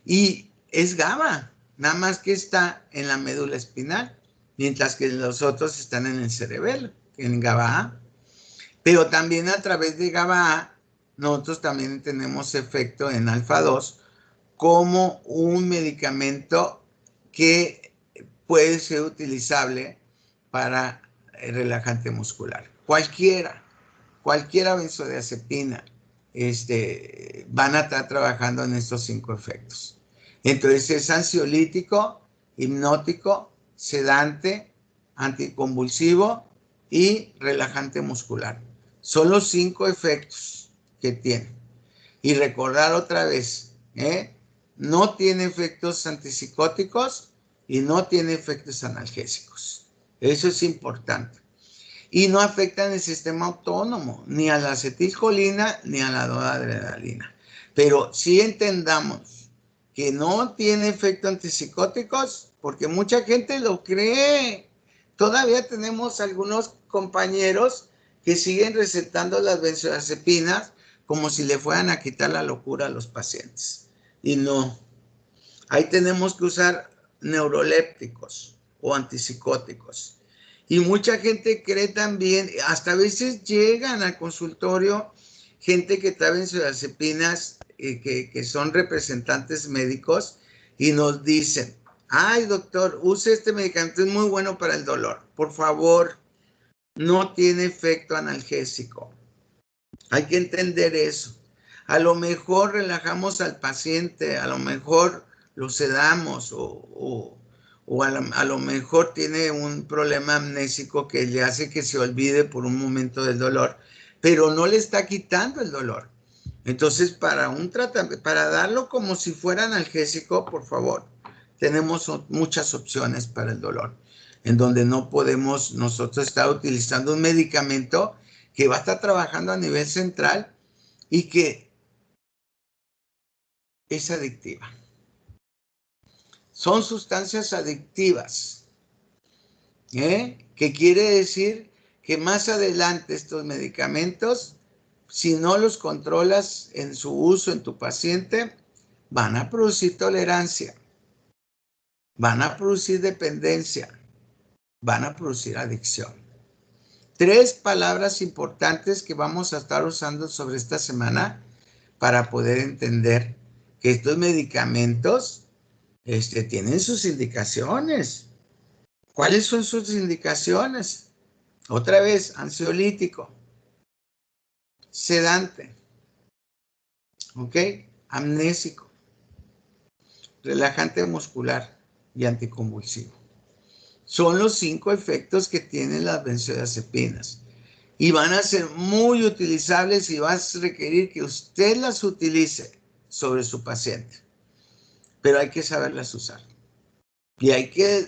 Y es GABA, nada más que está en la médula espinal, mientras que los otros están en el cerebelo, en GABA A. Pero también a través de GABA A, nosotros también tenemos efecto en alfa 2 como un medicamento que puede ser utilizable para el relajante muscular. Cualquiera benzodiazepina, van a estar trabajando en estos 5 efectos. Entonces es ansiolítico, hipnótico, sedante, anticonvulsivo y relajante muscular. Son los 5 efectos que tiene. Y recordar otra vez, no tiene efectos antipsicóticos y no tiene efectos analgésicos. Eso es importante. Y no afectan el sistema autónomo, ni a la acetilcolina, ni a la noradrenalina. Pero sí entendamos que no tiene efectos antipsicóticos, porque mucha gente lo cree. Todavía tenemos algunos compañeros que siguen recetando las benzodiazepinas como si le fueran a quitar la locura a los pacientes. Y no. Ahí tenemos que usar neurolépticos o antipsicóticos. Y mucha gente cree también, hasta a veces llegan al consultorio gente que está benzodiazepinas, que son representantes médicos, y nos dicen, ay doctor, use este medicamento, es muy bueno para el dolor. Por favor, no tiene efecto analgésico. Hay que entender eso. A lo mejor relajamos al paciente, a lo mejor lo sedamos o a lo mejor tiene un problema amnésico que le hace que se olvide por un momento del dolor, pero no le está quitando el dolor. Entonces, para un tratamiento, para darlo como si fuera analgésico, por favor, tenemos muchas opciones para el dolor, en donde no podemos nosotros estar utilizando un medicamento que va a estar trabajando a nivel central y que es adictiva. Son sustancias adictivas, que quiere decir que más adelante estos medicamentos, si no los controlas en su uso en tu paciente, van a producir tolerancia, van a producir dependencia, van a producir adicción. 3 palabras importantes que vamos a estar usando sobre esta semana para poder entender que estos medicamentos tienen sus indicaciones. ¿Cuáles son sus indicaciones? Otra vez, ansiolítico, sedante, ¿ok? Amnésico, relajante muscular y anticonvulsivo. Son los 5 efectos que tienen las benzodiazepinas y van a ser muy utilizables y vas a requerir que usted las utilice sobre su paciente. Pero hay que saberlas usar. Y hay que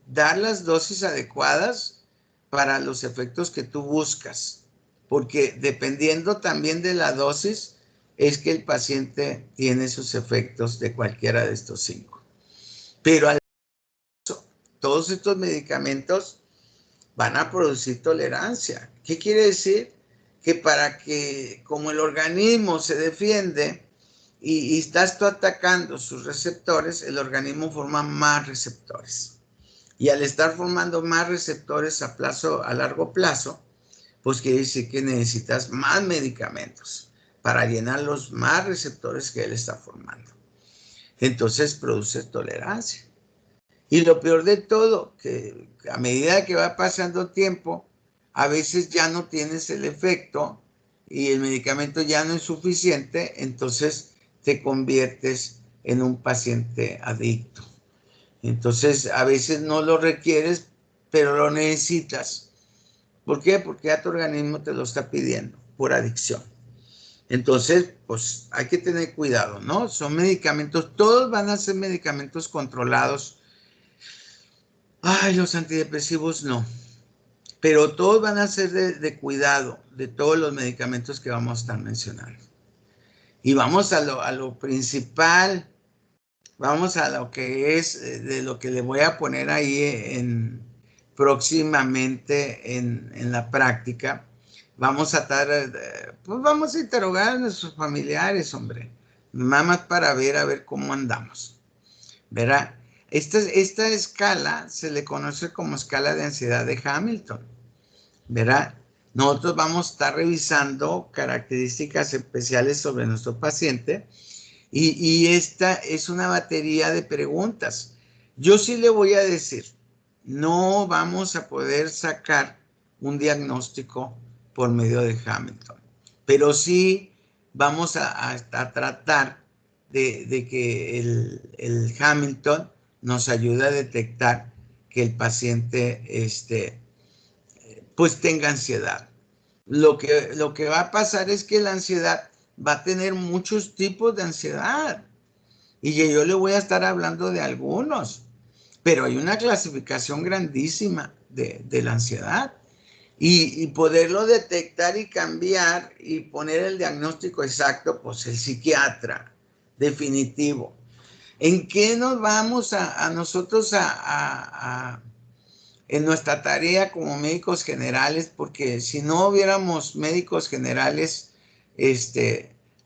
dar las dosis adecuadas para los efectos que tú buscas. Porque dependiendo también de la dosis, es que el paciente tiene sus efectos de cualquiera de estos 5. Pero todos estos medicamentos van a producir tolerancia. ¿Qué quiere decir? Que para que, como el organismo se defiende, y estás tú atacando sus receptores, el organismo forma más receptores. Y al estar formando más receptores a largo plazo, pues quiere decir que necesitas más medicamentos para llenar los más receptores que él está formando. Entonces produce tolerancia. Y lo peor de todo, que a medida que va pasando tiempo, a veces ya no tienes el efecto y el medicamento ya no es suficiente, entonces te conviertes en un paciente adicto. Entonces, a veces no lo requieres, pero lo necesitas. ¿Por qué? Porque ya tu organismo te lo está pidiendo por adicción. Entonces, pues hay que tener cuidado, ¿no? Son medicamentos, todos van a ser medicamentos controlados. Ay, los antidepresivos no. Pero todos van a ser de cuidado de todos los medicamentos que vamos a estar mencionando. Y vamos a lo principal, vamos a lo que es de lo que le voy a poner ahí próximamente en la práctica. Vamos a estar, pues vamos a interrogar a nuestros familiares, hombre, nada más para ver a ver cómo andamos, ¿verdad? Esta escala se le conoce como escala de ansiedad de Hamilton, ¿verdad? Nosotros vamos a estar revisando características especiales sobre nuestro paciente y esta es una batería de preguntas. Yo sí le voy a decir, no vamos a poder sacar un diagnóstico por medio de Hamilton, pero sí vamos a tratar de que el Hamilton nos ayude a detectar que el paciente pues tenga ansiedad. Lo que va a pasar es que la ansiedad va a tener muchos tipos de ansiedad y yo le voy a estar hablando de algunos. pero hay una clasificación grandísima de la ansiedad. Y poderlo detectar y cambiar y poner el diagnóstico exacto, pues el psiquiatra, definitivo. ¿En qué nos vamos a nosotros en nuestra tarea como médicos generales? Porque si no hubiéramos médicos generales,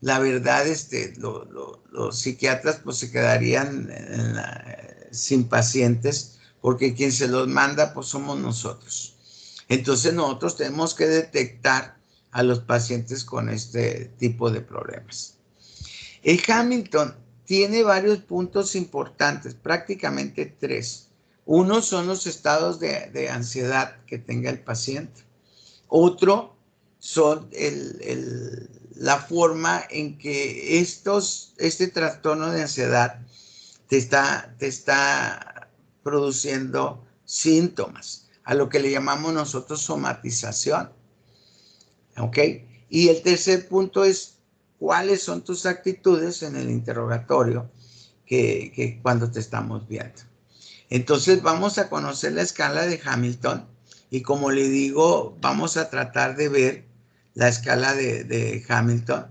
la verdad, los psiquiatras pues se quedarían sin pacientes, porque quien se los manda pues somos nosotros. Entonces nosotros tenemos que detectar a los pacientes con este tipo de problemas. El Hamilton tiene varios puntos importantes, prácticamente 3. Uno son los estados de ansiedad que tenga el paciente. Otro son la forma en que este trastorno de ansiedad te está produciendo síntomas, a lo que le llamamos nosotros somatización. ¿Ok? Y el tercer punto es cuáles son tus actitudes en el interrogatorio que cuando te estamos viendo. Entonces vamos a conocer la escala de Hamilton y como le digo, vamos a tratar de ver la escala de Hamilton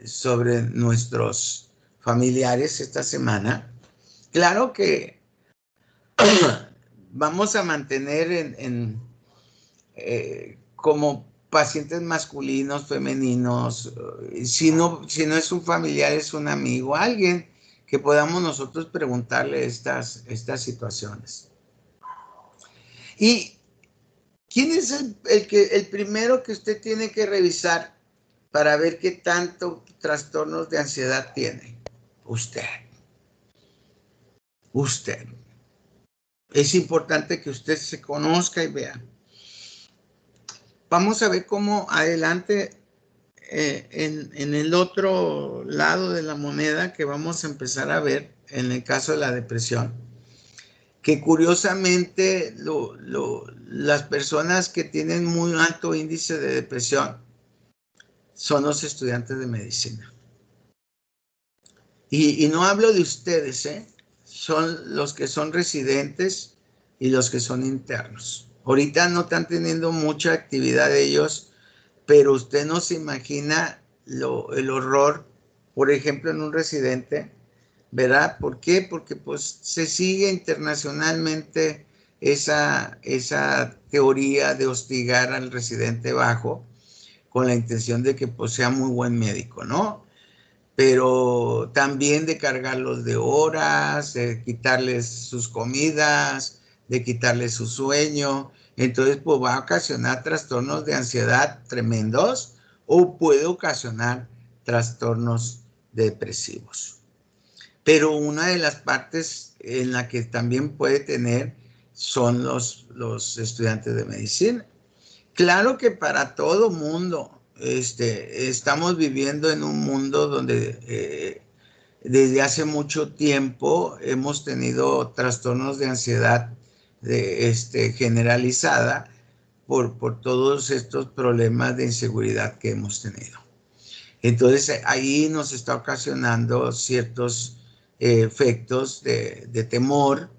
sobre nuestros familiares esta semana. Claro que vamos a mantener como pacientes masculinos, femeninos, si no es un familiar, es un amigo, alguien que podamos nosotros preguntarle estas situaciones. ¿Y quién es el primero que usted tiene que revisar para ver qué tanto trastornos de ansiedad tiene? Usted. Es importante que usted se conozca y vea. Vamos a ver cómo adelante en el otro lado de la moneda que vamos a empezar a ver en el caso de la depresión, que curiosamente las personas que tienen muy alto índice de depresión son los estudiantes de medicina. Y no hablo de ustedes, son los que son residentes y los que son internos. Ahorita no están teniendo mucha actividad de ellos, pero usted no se imagina el horror, por ejemplo, en un residente, ¿verdad? ¿Por qué? Porque pues se sigue internacionalmente esa teoría de hostigar al residente bajo con la intención de que pues sea muy buen médico, ¿no? Pero también de cargarlos de horas, de quitarles sus comidas, de quitarles su sueño. Entonces, pues va a ocasionar trastornos de ansiedad tremendos o puede ocasionar trastornos depresivos. Pero una de las partes en la que también puede tener son los estudiantes de medicina. Claro que para todo mundo, estamos viviendo en un mundo donde desde hace mucho tiempo hemos tenido trastornos de ansiedad generalizada por todos estos problemas de inseguridad que hemos tenido. Entonces ahí nos está ocasionando ciertos efectos de temor,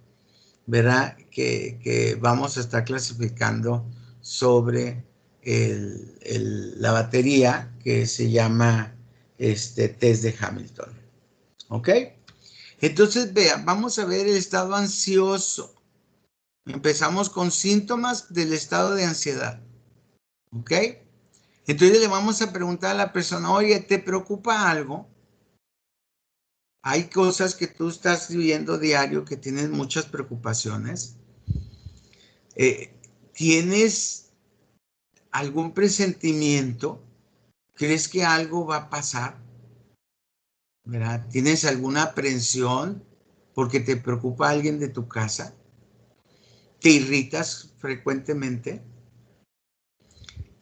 ¿verdad? Que vamos a estar clasificando sobre la batería que se llama test de Hamilton. ¿Ok? Entonces, vea, vamos a ver el estado ansioso. Empezamos con síntomas del estado de ansiedad. ¿Ok? Entonces le vamos a preguntar a la persona, oye, ¿te preocupa algo? Hay cosas que tú estás viviendo diario que tienes muchas preocupaciones. ¿Tienes algún presentimiento? ¿Crees que algo va a pasar? ¿Verdad? ¿Tienes alguna aprensión porque te preocupa alguien de tu casa? ¿Te irritas frecuentemente?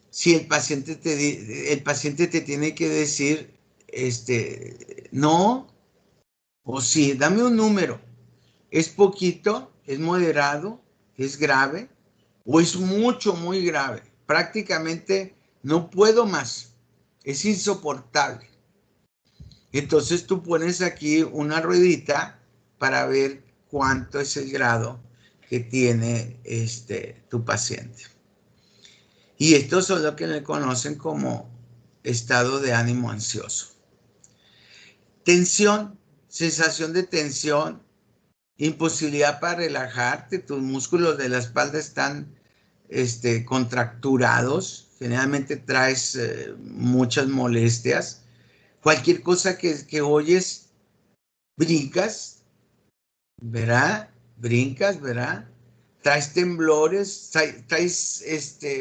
Si el paciente te tiene que decir, no, o sí, dame un número. ¿Es poquito? ¿Es moderado? ¿Es grave? ¿O es mucho, muy grave? Prácticamente no puedo más. Es insoportable. Entonces tú pones aquí una ruedita para ver cuánto es el grado que tiene tu paciente. Y esto es lo que le conocen como estado de ánimo ansioso. Tensión, sensación de tensión, imposibilidad para relajarte, tus músculos de la espalda están contracturados, generalmente traes muchas molestias. Cualquier cosa que oyes, brincas, ¿verdad? Brincas, ¿verdad? Traes temblores, traes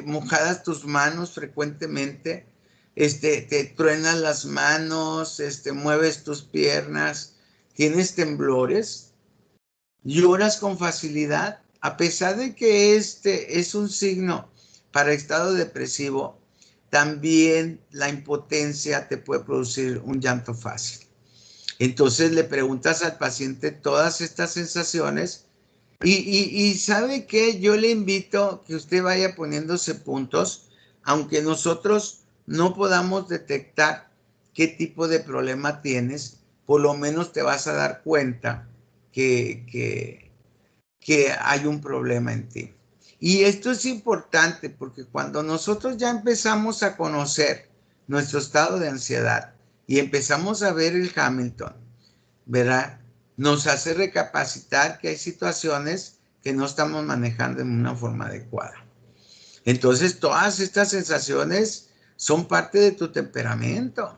mojadas tus manos frecuentemente, te truenan las manos, mueves tus piernas, tienes temblores, lloras con facilidad, a pesar de que es un signo para estado depresivo, también la impotencia te puede producir un llanto fácil. Entonces le preguntas al paciente todas estas sensaciones y ¿sabe qué? Yo le invito que usted vaya poniéndose puntos, aunque nosotros no podamos detectar qué tipo de problema tienes, por lo menos te vas a dar cuenta que hay un problema en ti. Y esto es importante porque cuando nosotros ya empezamos a conocer nuestro estado de ansiedad y empezamos a ver el Hamilton, ¿verdad? Nos hace recapacitar que hay situaciones que no estamos manejando en una forma adecuada. Entonces, todas estas sensaciones son parte de tu temperamento.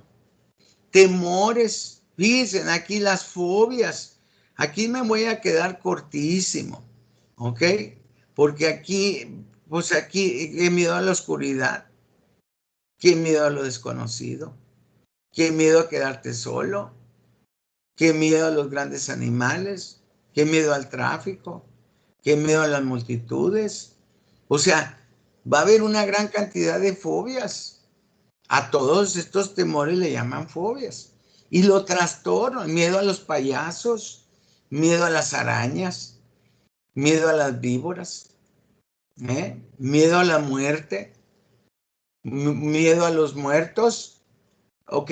Temores, fíjense, aquí las fobias. Aquí me voy a quedar cortísimo, ¿ok? Porque aquí, pues aquí, qué miedo a la oscuridad, qué miedo a lo desconocido, qué miedo a quedarte solo, qué miedo a los grandes animales, qué miedo al tráfico, qué miedo a las multitudes. O sea, va a haber una gran cantidad de fobias. A todos estos temores le llaman fobias. Y lo trastorno, miedo a los payasos, miedo a las arañas, miedo a las víboras, miedo a la muerte, miedo a los muertos. Ok,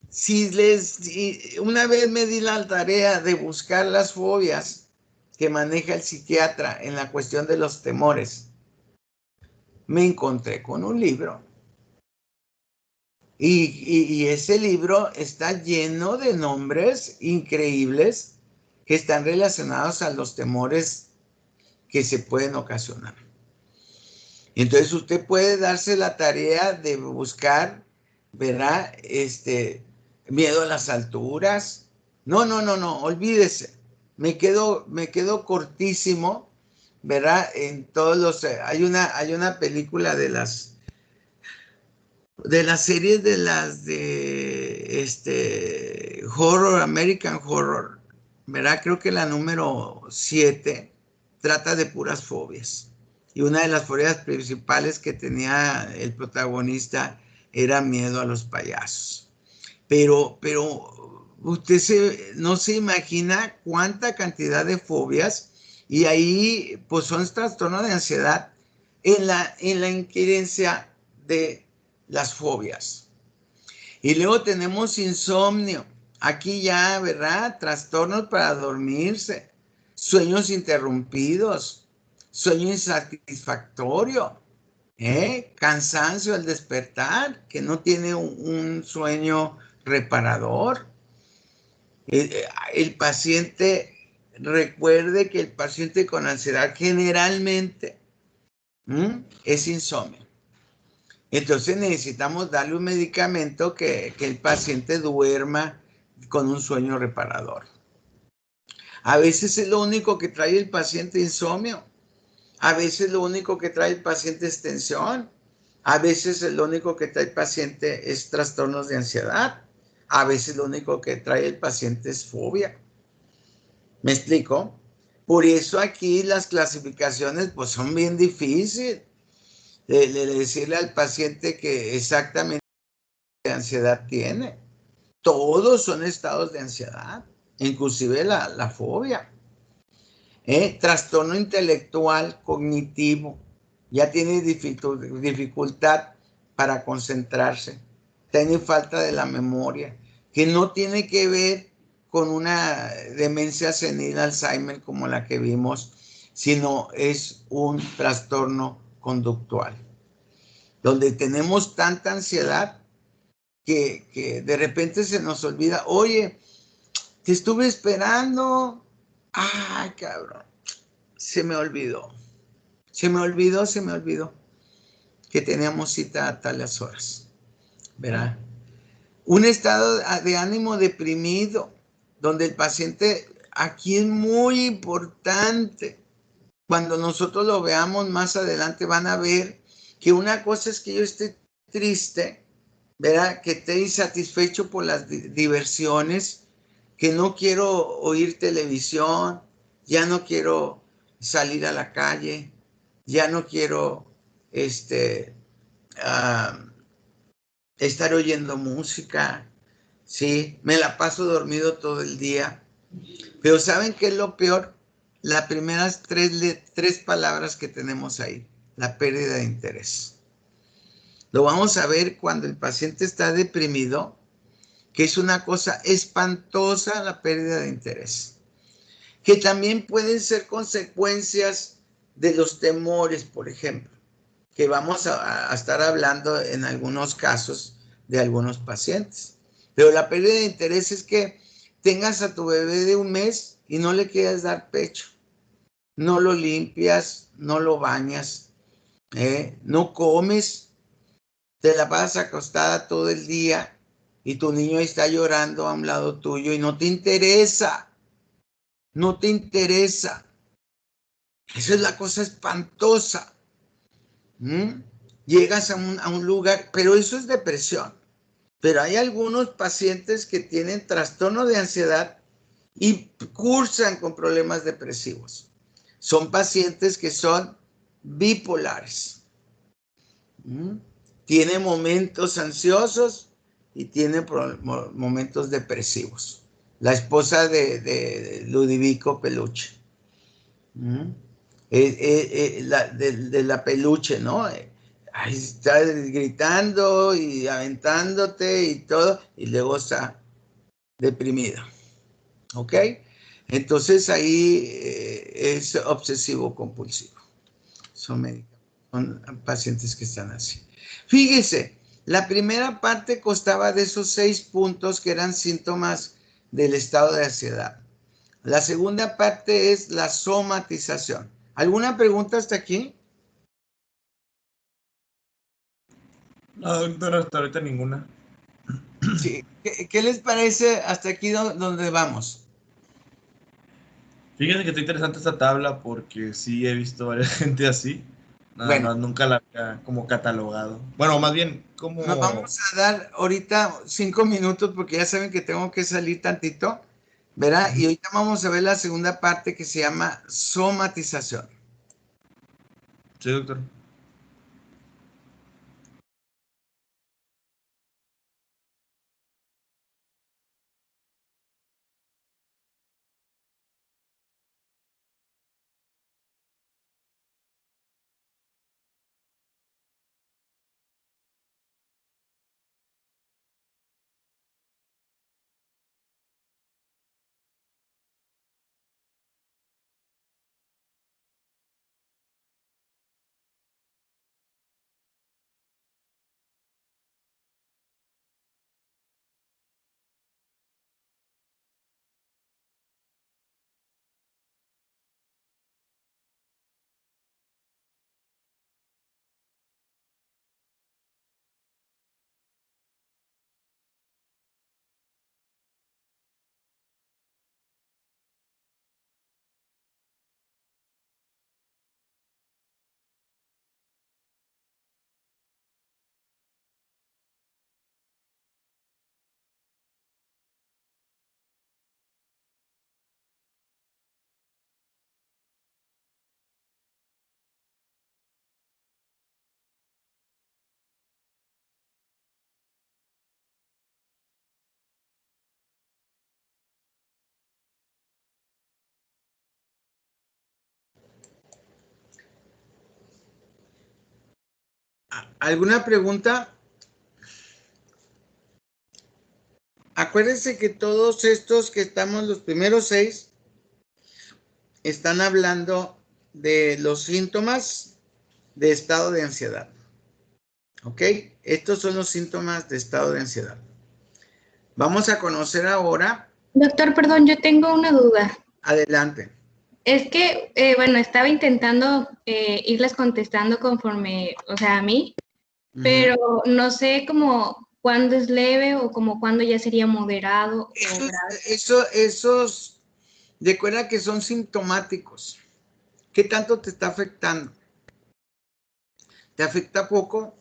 si una vez me di la tarea de buscar las fobias que maneja el psiquiatra en la cuestión de los temores, me encontré con un libro y ese libro está lleno de nombres increíbles que están relacionados a los temores que se pueden ocasionar. Entonces usted puede darse la tarea de buscar, ¿verdad? Miedo a las alturas. No, olvídese. Me quedo cortísimo, ¿verdad? En todos los, hay una película de las series de horror, American Horror, ¿verdad? Creo que la número 7 trata de puras fobias. Y una de las fobias principales que tenía el protagonista era miedo a los payasos. Pero usted no se imagina cuánta cantidad de fobias, y ahí pues son trastornos de ansiedad en la inquierencia de las fobias. Y luego tenemos insomnio. Aquí ya, ¿verdad? Trastornos para dormirse, sueños interrumpidos, sueño insatisfactorio, cansancio al despertar, que no tiene un sueño reparador. El paciente, recuerde que el paciente con ansiedad generalmente es insomnio. Entonces necesitamos darle un medicamento que el paciente duerma con un sueño reparador. A veces es lo único que trae el paciente insomnio. A veces lo único que trae el paciente es tensión. A veces lo único que trae el paciente es trastornos de ansiedad. A veces lo único que trae el paciente es fobia. ¿Me explico? Por eso aquí las clasificaciones pues son bien difíciles. De decirle al paciente que exactamente qué ansiedad tiene. Todos son estados de ansiedad, inclusive la fobia. Trastorno intelectual, cognitivo, ya tiene dificultad para concentrarse, tiene falta de la memoria, que no tiene que ver con una demencia senil, Alzheimer, como la que vimos, sino es un trastorno conductual, donde tenemos tanta ansiedad que de repente se nos olvida, oye, te estuve esperando, ay, cabrón, se me olvidó que teníamos cita a tales horas, ¿verdad? Un estado de ánimo deprimido, donde el paciente, aquí es muy importante, cuando nosotros lo veamos más adelante, van a ver que una cosa es que yo esté triste, ¿verdad? Que esté insatisfecho por las diversiones, que no quiero oír televisión, ya no quiero salir a la calle, ya no quiero ah, estar oyendo música, ¿sí? Me la paso dormido todo el día. Pero ¿saben qué es lo peor? Las primeras tres palabras que tenemos ahí, la pérdida de interés. Lo vamos a ver cuando el paciente está deprimido, que es una cosa espantosa la pérdida de interés, que también pueden ser consecuencias de los temores, por ejemplo, que vamos a estar hablando en algunos casos de algunos pacientes. Pero la pérdida de interés es que tengas a tu bebé de 1 mes y no le quieras dar pecho, no lo limpias, no lo bañas, no comes, te la pasas acostada todo el día y tu niño está llorando a un lado tuyo y no te interesa, no te interesa. Esa es la cosa espantosa. ¿Mm? Llegas a un lugar, pero eso es depresión. Pero hay algunos pacientes que tienen trastorno de ansiedad y cursan con problemas depresivos. Son pacientes que son bipolares. ¿Mm? Tiene momentos ansiosos y tiene momentos depresivos. La esposa de Ludovico Peluche. ¿Mm? De la peluche, ¿no? Ahí está gritando y aventándote y todo, y luego está deprimida. ¿Ok? Entonces ahí es obsesivo compulsivo. Son pacientes que están así. Fíjese, la primera parte constaba de esos 6 puntos que eran síntomas del estado de ansiedad. La segunda parte es la somatización. ¿Alguna pregunta hasta aquí? No, doctor, hasta ahorita ninguna. Sí. ¿Qué les parece hasta aquí donde vamos? Fíjense que está interesante esta tabla porque sí he visto varias gente así. Nada Bueno, más nunca la había como catalogado. Bueno, más bien, nos como... vamos a dar ahorita 5 minutos porque ya saben que tengo que salir tantito, ¿verdad? Y ahorita vamos a ver la segunda parte que se llama somatización. Sí, doctor. ¿Alguna pregunta? acuérdense que todos estos que estamos, los primeros 6, están hablando de los síntomas de estado de ansiedad. ¿Ok? Estos son los síntomas de estado de ansiedad. Vamos a conocer ahora. Doctor, perdón, yo tengo una duda. Adelante. Es que, bueno, estaba intentando irles contestando conforme, o sea, a mí, pero no sé como cuándo es leve o como cuándo ya sería moderado o grave. Esos, recuerda que son sintomáticos. ¿Qué tanto te está afectando? ¿Te afecta poco?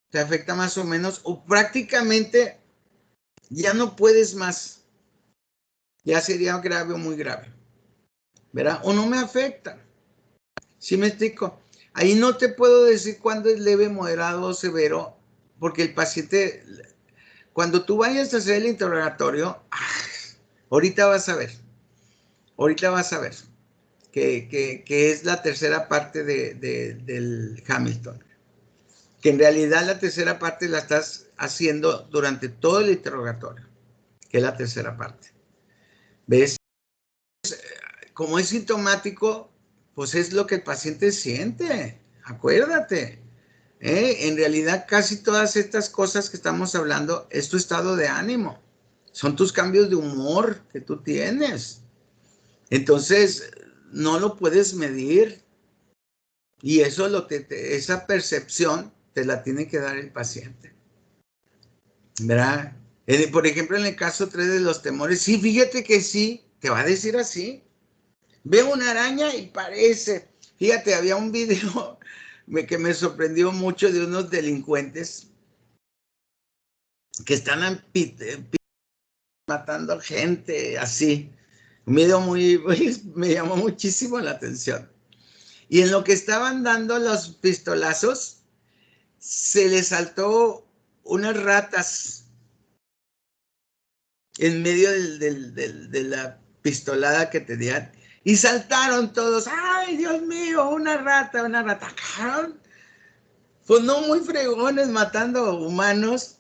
¿Te afecta más o menos? ¿O prácticamente ya no puedes más? Ya sería grave o muy grave. ¿Verdad? O no me afecta. ¿Sí me explico? Ahí no te puedo decir cuándo es leve, moderado o severo, porque el paciente, cuando tú vayas a hacer el interrogatorio, ahorita vas a ver que es la tercera parte del Hamilton. Que en realidad la tercera parte la estás haciendo durante todo el interrogatorio, que es la tercera parte. ¿Ves? Como es sintomático, pues es lo que el paciente siente, acuérdate. En realidad casi todas estas cosas que estamos hablando es tu estado de ánimo, son tus cambios de humor que tú tienes. Entonces, no lo puedes medir y eso esa percepción te la tiene que dar el paciente, ¿verdad? Por ejemplo, en el caso 3 de los temores, sí, fíjate que sí, te va a decir así. Veo una araña y parece. Fíjate, había un video que me sorprendió mucho de unos delincuentes que están matando gente así. Un video me llamó muchísimo la atención. Y en lo que estaban dando los pistolazos, se les saltó unas ratas en medio de la pistolada que tenían. Y saltaron todos. ¡Ay, Dios mío! Una rata, una rata. Pues no muy fregones matando humanos.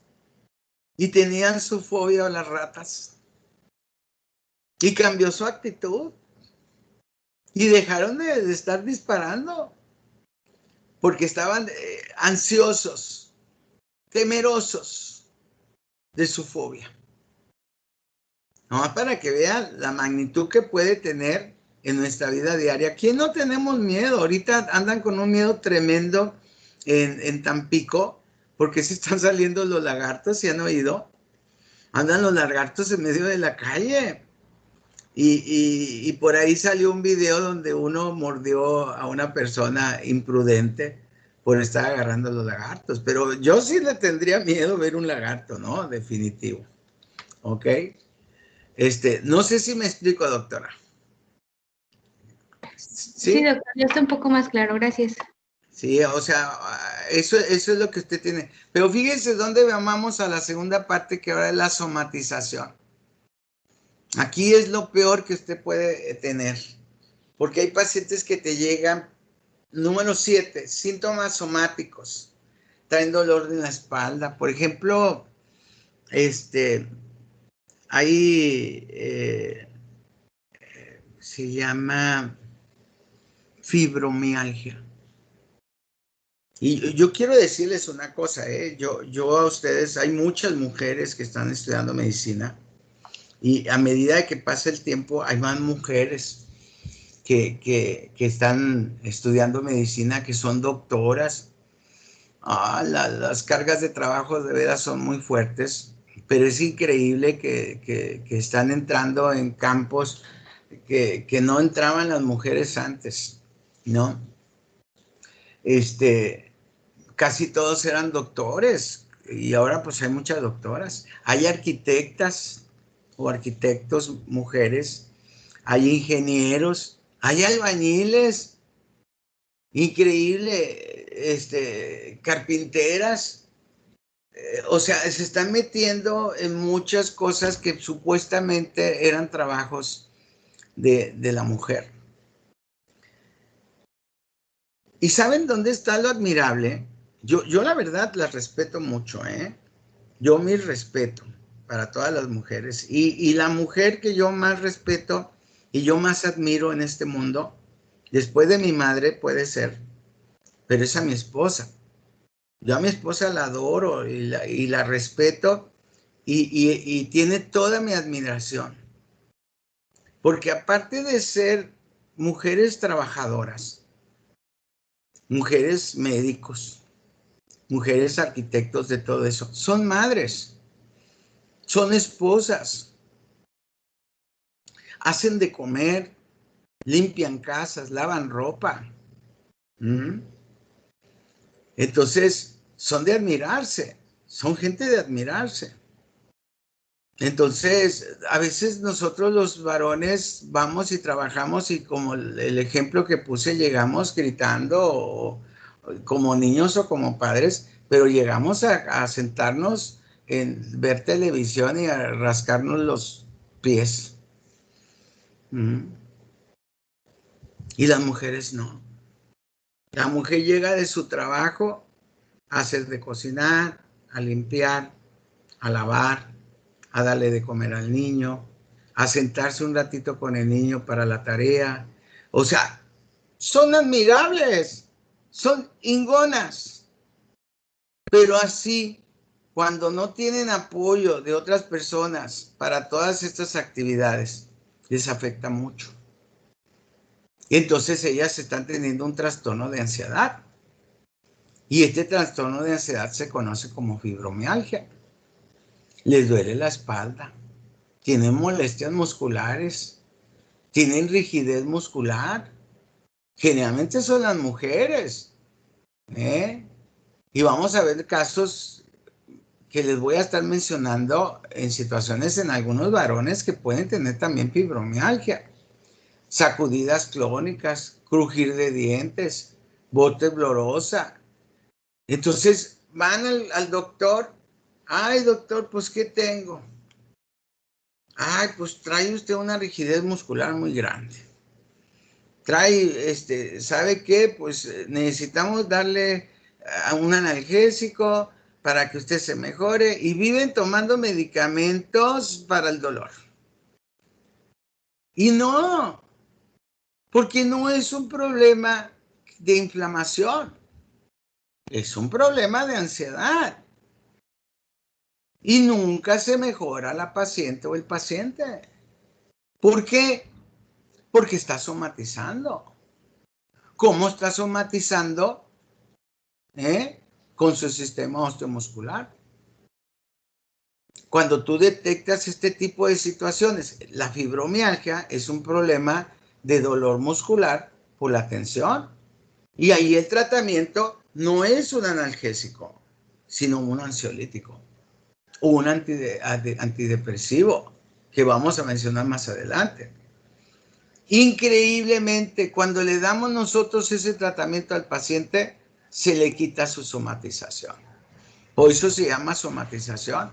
Y tenían su fobia a las ratas. Y cambió su actitud. Y dejaron de estar disparando. Porque estaban ansiosos, temerosos de su fobia. No, para que vean la magnitud que puede tener en nuestra vida diaria. ¿Quién no tenemos miedo? Ahorita andan con un miedo tremendo en Tampico, porque se están saliendo los lagartos, ¿se han oído? Andan los lagartos en medio de la calle. Y por ahí salió un video donde uno mordió a una persona imprudente por estar agarrando los lagartos. Pero yo sí le tendría miedo ver un lagarto, ¿no? Definitivo. ¿Ok? No sé si me explico, doctora. Sí, doctor, ya está un poco más claro, gracias. Sí, o sea, eso es lo que usted tiene. Pero fíjense dónde vamos a la segunda parte, que ahora es la somatización. Aquí es lo peor que usted puede tener, porque hay pacientes que te llegan, número 7, síntomas somáticos. Traen dolor en la espalda. Por ejemplo, hay, se llama fibromialgia. Y yo quiero decirles una cosa, yo a ustedes, hay muchas mujeres que están estudiando medicina y a medida que pasa el tiempo hay más mujeres que están estudiando medicina, que son doctoras. Las cargas de trabajo de veras son muy fuertes, pero es increíble que están entrando en campos que no entraban las mujeres antes, ¿no? Casi todos eran doctores y ahora pues hay muchas doctoras. Hay arquitectas o arquitectos mujeres, hay ingenieros, hay albañiles, increíble, carpinteras. O sea, se están metiendo en muchas cosas que supuestamente eran trabajos de la mujer. ¿Y saben dónde está lo admirable? Yo la verdad las respeto mucho, ¿eh? Yo mis respeto. para todas las mujeres. Y la mujer que yo más respeto y yo más admiro en este mundo, después de mi madre puede ser, pero es a mi esposa. Yo a mi esposa la adoro y la respeto y tiene toda mi admiración. Porque aparte de ser mujeres trabajadoras, mujeres médicos, mujeres arquitectos de todo eso, son madres, son esposas, hacen de comer, limpian casas, lavan ropa. Entonces, son de admirarse, son gente de admirarse. Entonces, a veces nosotros los varones vamos y trabajamos y como el ejemplo que puse, llegamos gritando como niños o como padres, pero llegamos a sentarnos en ver televisión y a rascarnos los pies. Y las mujeres no. La mujer llega de su trabajo a hacer de cocinar, a limpiar, a lavar, a darle de comer al niño, a sentarse un ratito con el niño para la tarea. O sea, son admirables, son ingonas. Pero así, cuando no tienen apoyo de otras personas para todas estas actividades, les afecta mucho. Entonces ellas están teniendo un trastorno de ansiedad. Y este trastorno de ansiedad se conoce como fibromialgia. Les duele la espalda, tienen molestias musculares, tienen rigidez muscular. Generalmente son las mujeres. Y vamos a ver casos que les voy a estar mencionando en situaciones en algunos varones que pueden tener también fibromialgia. Sacudidas crónicas, crujir de dientes, bote blorosa. Entonces van al doctor. Ay, doctor, pues ¿qué tengo? Ay, pues trae usted una rigidez muscular muy grande. Trae, ¿sabe qué? Pues necesitamos darle un analgésico para que usted se mejore y viven tomando medicamentos para el dolor. Y no, porque no es un problema de inflamación, es un problema de ansiedad. Y nunca se mejora la paciente o el paciente. ¿Por qué? Porque está somatizando. ¿Cómo está somatizando? Con su sistema osteomuscular. Cuando tú detectas este tipo de situaciones, la fibromialgia es un problema de dolor muscular por la tensión. Y ahí el tratamiento no es un analgésico, sino un ansiolítico. O un antidepresivo, que vamos a mencionar más adelante. Increíblemente, cuando le damos nosotros ese tratamiento al paciente, se le quita su somatización. Por eso se llama somatización.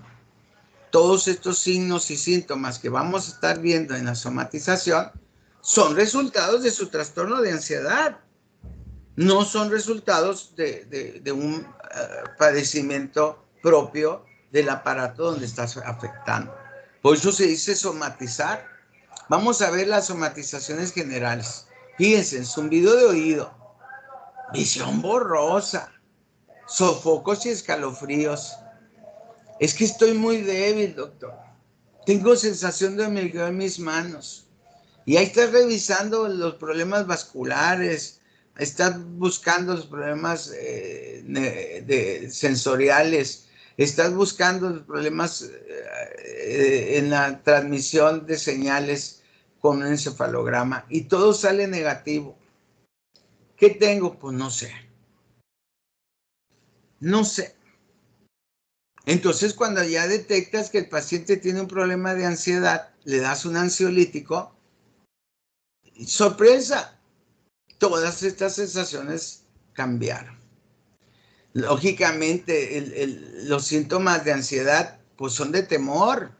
Todos estos signos y síntomas que vamos a estar viendo en la somatización son resultados de su trastorno de ansiedad. No son resultados de un padecimiento propio del aparato donde estás afectando. Por eso se dice somatizar. Vamos a ver las somatizaciones generales. Fíjense, zumbido de oído, visión borrosa, sofocos y escalofríos. Es que estoy muy débil, doctor. Tengo sensación de hormigueo en mis manos. Y ahí estás revisando los problemas vasculares, estás buscando los problemas sensoriales, estás buscando los problemas en la transmisión de señales con un encefalograma y todo sale negativo. ¿Qué tengo? Pues no sé. No sé. Entonces, cuando ya detectas que el paciente tiene un problema de ansiedad, le das un ansiolítico, sorpresa, todas estas sensaciones cambiaron. Lógicamente, los síntomas de ansiedad pues son de temor.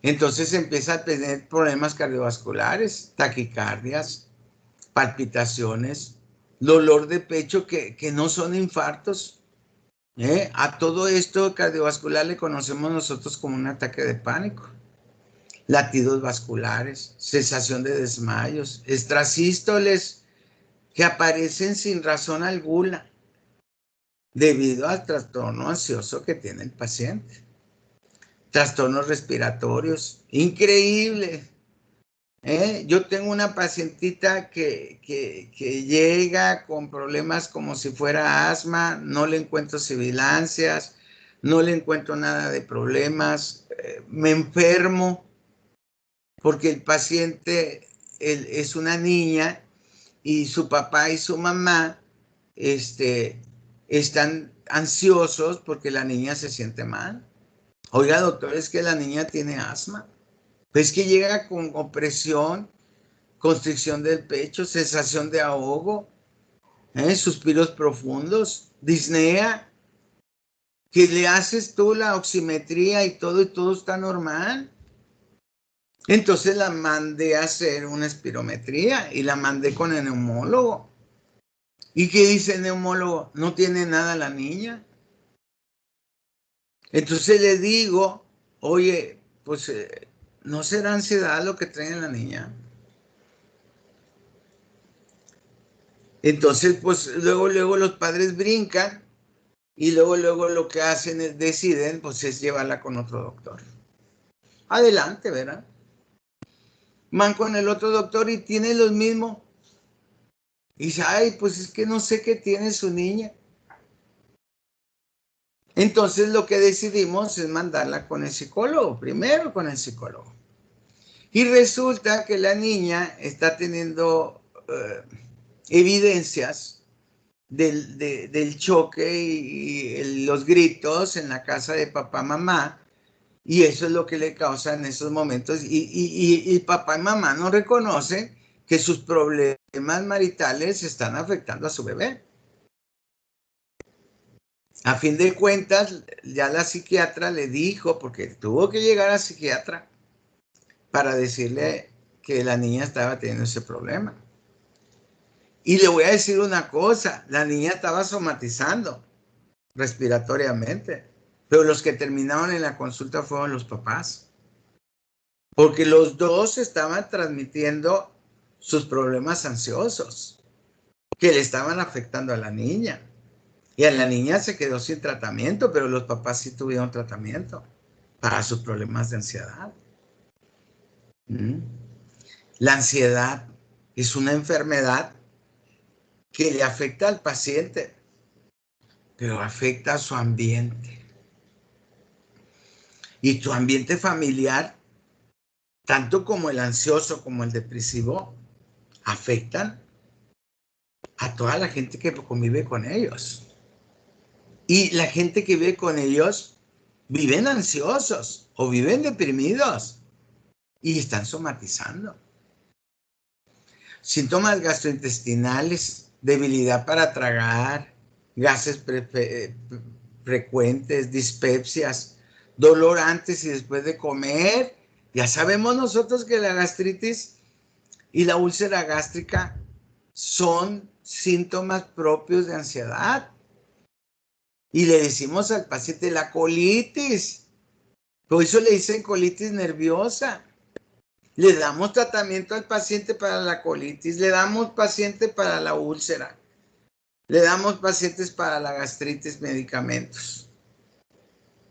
Entonces empieza a tener problemas cardiovasculares, taquicardias, palpitaciones, dolor de pecho que no son infartos, A todo esto cardiovascular le conocemos nosotros como un ataque de pánico. Latidos vasculares, sensación de desmayos, extrasístoles que aparecen sin razón alguna debido al trastorno ansioso que tiene el paciente. Trastornos respiratorios, increíble. Yo tengo una pacientita que llega con problemas como si fuera asma, no le encuentro sibilancias, no le encuentro nada de problemas, me enfermo porque el paciente es una niña y su papá y su mamá están ansiosos porque la niña se siente mal. Oiga, doctor, es que la niña tiene asma. Pues que llega con opresión, constricción del pecho, sensación de ahogo, suspiros profundos, disnea, que le haces tú la oximetría y todo está normal. Entonces la mandé a hacer una espirometría y la mandé con el neumólogo. ¿Y qué dice el neumólogo? No tiene nada la niña. Entonces le digo, oye, pues ¿no será ansiedad lo que trae la niña? Entonces, pues luego los padres brincan y luego lo que hacen es deciden, pues es llevarla con otro doctor. Adelante, ¿verdad? Van con el otro doctor y tiene los mismos. Y dice, ay, pues es que no sé qué tiene su niña. Entonces lo que decidimos es mandarla con el psicólogo, primero con el psicólogo. Y resulta que la niña está teniendo evidencias del choque y los gritos en la casa de papá, mamá, y eso es lo que le causa en esos momentos. Y papá y mamá no reconocen que sus problemas maritales están afectando a su bebé. A fin de cuentas, ya la psiquiatra le dijo, porque tuvo que llegar a psiquiatra para decirle que la niña estaba teniendo ese problema. Y le voy a decir una cosa, la niña estaba somatizando respiratoriamente, pero los que terminaron en la consulta fueron los papás, porque los dos estaban transmitiendo sus problemas ansiosos que le estaban afectando a la niña. Y a la niña se quedó sin tratamiento, pero los papás sí tuvieron tratamiento para sus problemas de ansiedad. La ansiedad es una enfermedad que le afecta al paciente, pero afecta a su ambiente. Y tu ambiente familiar, tanto como el ansioso como el depresivo, afectan a toda la gente que convive con ellos. Y la gente que vive con ellos viven ansiosos o viven deprimidos y están somatizando. Síntomas gastrointestinales, debilidad para tragar, gases frecuentes, dispepsias, dolor antes y después de comer. Ya sabemos nosotros que la gastritis y la úlcera gástrica son síntomas propios de ansiedad. Y le decimos al paciente la colitis, por eso le dicen colitis nerviosa. Le damos tratamiento al paciente para la colitis, le damos paciente para la úlcera, le damos pacientes para la gastritis, medicamentos.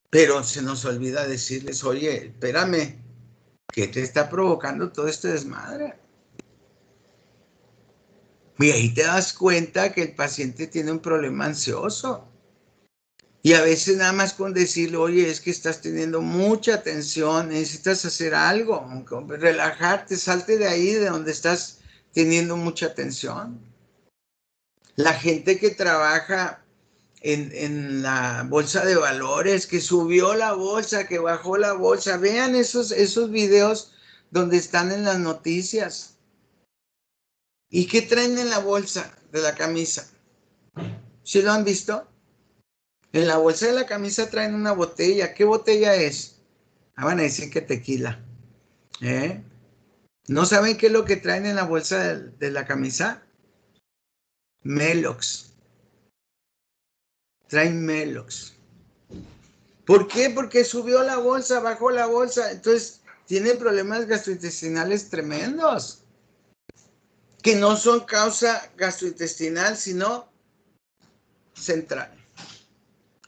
Pero se nos olvida decirles, oye, espérame, ¿qué te está provocando todo este desmadre? Y ahí te das cuenta que el paciente tiene un problema ansioso. Y a veces nada más con decirle, oye, es que estás teniendo mucha tensión, necesitas hacer algo, relajarte, salte de ahí, de donde estás teniendo mucha tensión. La gente que trabaja en la bolsa de valores, que subió la bolsa, que bajó la bolsa, vean esos videos donde están en las noticias. ¿Y qué traen en la bolsa de la camisa? ¿Sí lo han visto? En la bolsa de la camisa traen una botella. ¿Qué botella es? Van a decir que tequila. ¿No saben qué es lo que traen en la bolsa de la camisa? Melox. trae melos. ¿Por qué? Porque subió la bolsa, bajó la bolsa, entonces tienen problemas gastrointestinales tremendos, que no son causa gastrointestinal, sino central,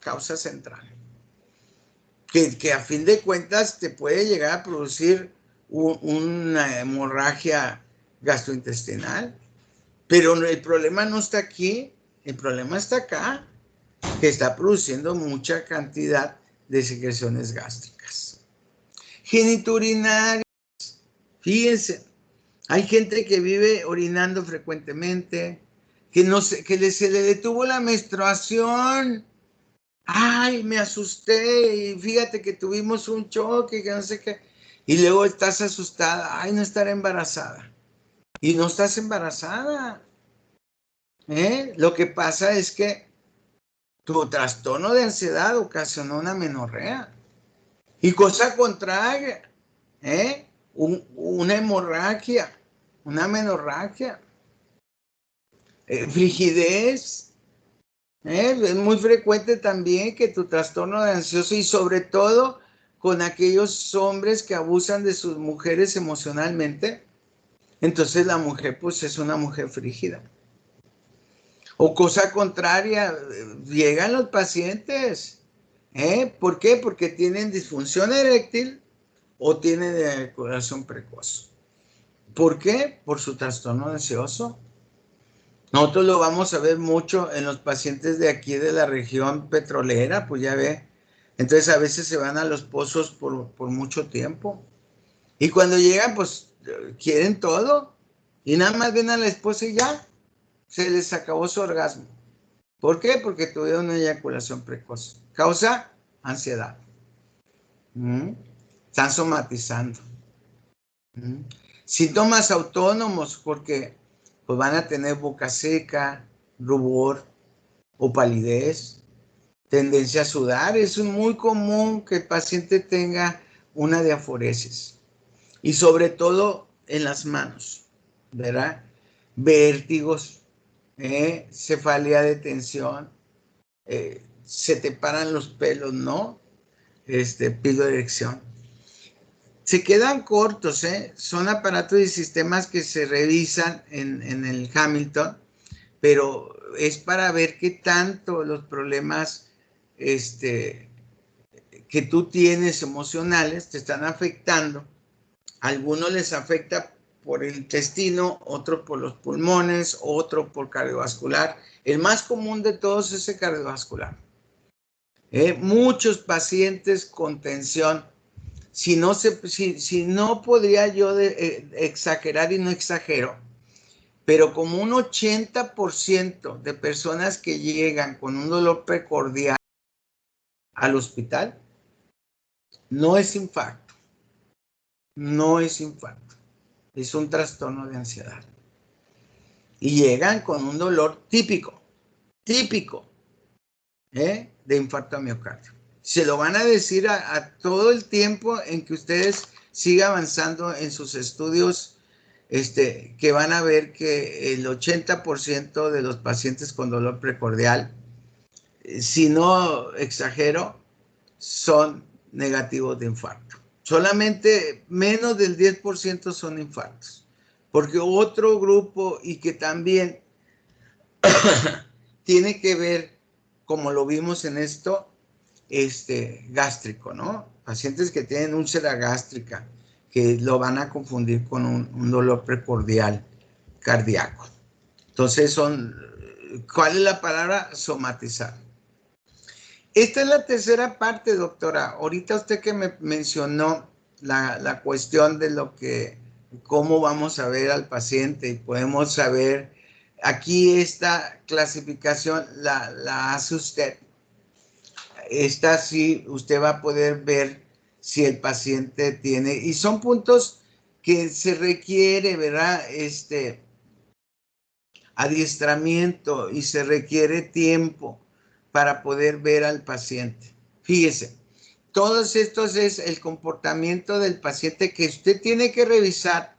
causa central, que a fin de cuentas te puede llegar a producir una hemorragia gastrointestinal, pero el problema no está aquí, el problema está acá, que está produciendo mucha cantidad de secreciones gástricas. Geniturinarias, fíjense, hay gente que vive orinando frecuentemente, que se le detuvo la menstruación. Ay, me asusté y fíjate que tuvimos un choque, que no sé qué. Y luego estás asustada, ay, no estaré embarazada. Y no estás embarazada. Lo que pasa es que tu trastorno de ansiedad ocasionó una menorrea. Y cosa contraria, una hemorragia, una menorragia, frigidez. Es muy frecuente también que tu trastorno de ansioso, y sobre todo con aquellos hombres que abusan de sus mujeres emocionalmente, entonces la mujer pues es una mujer frígida. O cosa contraria, llegan los pacientes. ¿Por qué? Porque tienen disfunción eréctil o tienen eyaculación precoz. ¿Por qué? Por su trastorno ansioso. Nosotros lo vamos a ver mucho en los pacientes de aquí de la región petrolera, pues ya ve. Entonces a veces se van a los pozos por mucho tiempo. Y cuando llegan, pues quieren todo. Y nada más ven a la esposa y ya se les acabó su orgasmo. ¿Por qué? Porque tuvieron una eyaculación precoz. Causa ansiedad. Están somatizando. Síntomas autónomos, porque pues van a tener boca seca, rubor o palidez, tendencia a sudar. Es muy común que el paciente tenga una diaforesis. Y sobre todo en las manos, ¿verdad? Vértigos, cefalea de tensión, se te paran los pelos, ¿no? Pido erección. Se quedan cortos, son aparatos y sistemas que se revisan en el Hamilton, pero es para ver qué tanto los problemas que tú tienes emocionales te están afectando. A algunos les afecta por el intestino, otro por los pulmones, otro por cardiovascular. El más común de todos es el cardiovascular. Muchos pacientes con tensión, si no podría yo exagerar, y no exagero, pero como un 80% de personas que llegan con un dolor precordial al hospital, no es infarto, es un trastorno de ansiedad. Y llegan con un dolor típico, de infarto a miocardio. Se lo van a decir a todo el tiempo en que ustedes sigan avanzando en sus estudios, que van a ver que el 80% de los pacientes con dolor precordial, si no exagero, son negativos de infarto. Solamente menos del 10% son infartos. Porque otro grupo, y que también tiene que ver, como lo vimos en esto, gástrico, ¿no? Pacientes que tienen úlcera gástrica, que lo van a confundir con un dolor precordial cardíaco. Entonces ¿cuál es la palabra? Somatizar. Esta es la tercera parte, doctora. Ahorita usted que me mencionó la cuestión de cómo vamos a ver al paciente, y podemos saber, aquí esta clasificación la hace usted. Esta sí, usted va a poder ver si el paciente tiene, y son puntos que se requiere, ¿verdad? Adiestramiento, y se requiere tiempo para poder ver al paciente. Fíjese, todos estos es el comportamiento del paciente que usted tiene que revisar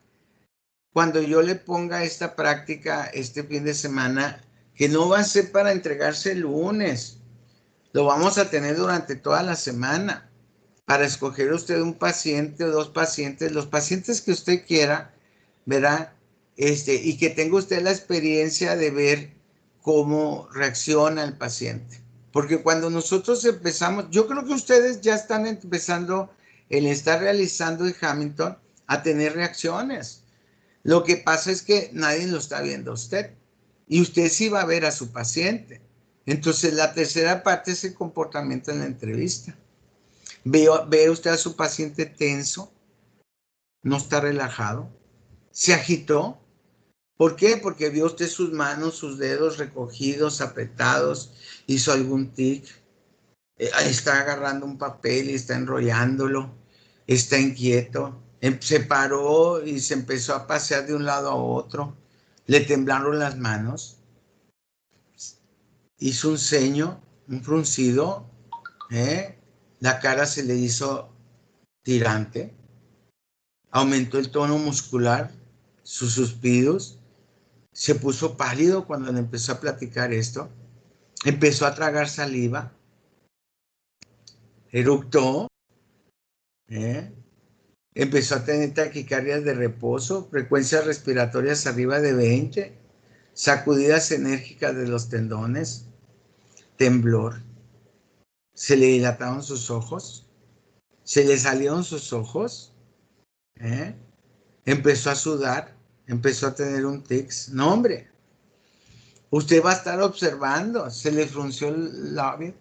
cuando yo le ponga esta práctica este fin de semana, que no va a ser para entregarse el lunes. Lo vamos a tener durante toda la semana para escoger usted un paciente o 2 pacientes, los pacientes que usted quiera, ¿verdad? Y que tenga usted la experiencia de ver cómo reacciona el paciente. Porque cuando nosotros empezamos, yo creo que ustedes ya están empezando el estar realizando en Hamilton a tener reacciones. Lo que pasa es que nadie lo está viendo a usted y usted sí va a ver a su paciente. Entonces la tercera parte es el comportamiento en la entrevista. Ve usted a su paciente tenso, no está relajado, se agitó. ¿Por qué? Porque vio usted sus manos, sus dedos recogidos, apretados, hizo algún tic, está agarrando un papel y está enrollándolo, está inquieto, se paró y se empezó a pasear de un lado a otro, le temblaron las manos, hizo un ceño, un fruncido, la cara se le hizo tirante, aumentó el tono muscular, sus suspiros, se puso pálido cuando le empezó a platicar esto, empezó a tragar saliva, eructó, empezó a tener taquicardias de reposo, frecuencias respiratorias arriba de 20, sacudidas enérgicas de los tendones, temblor, se le dilataron sus ojos, se le salieron sus ojos, empezó a sudar, empezó a tener un tics. No, hombre, usted va a estar observando, se le frunció el labio,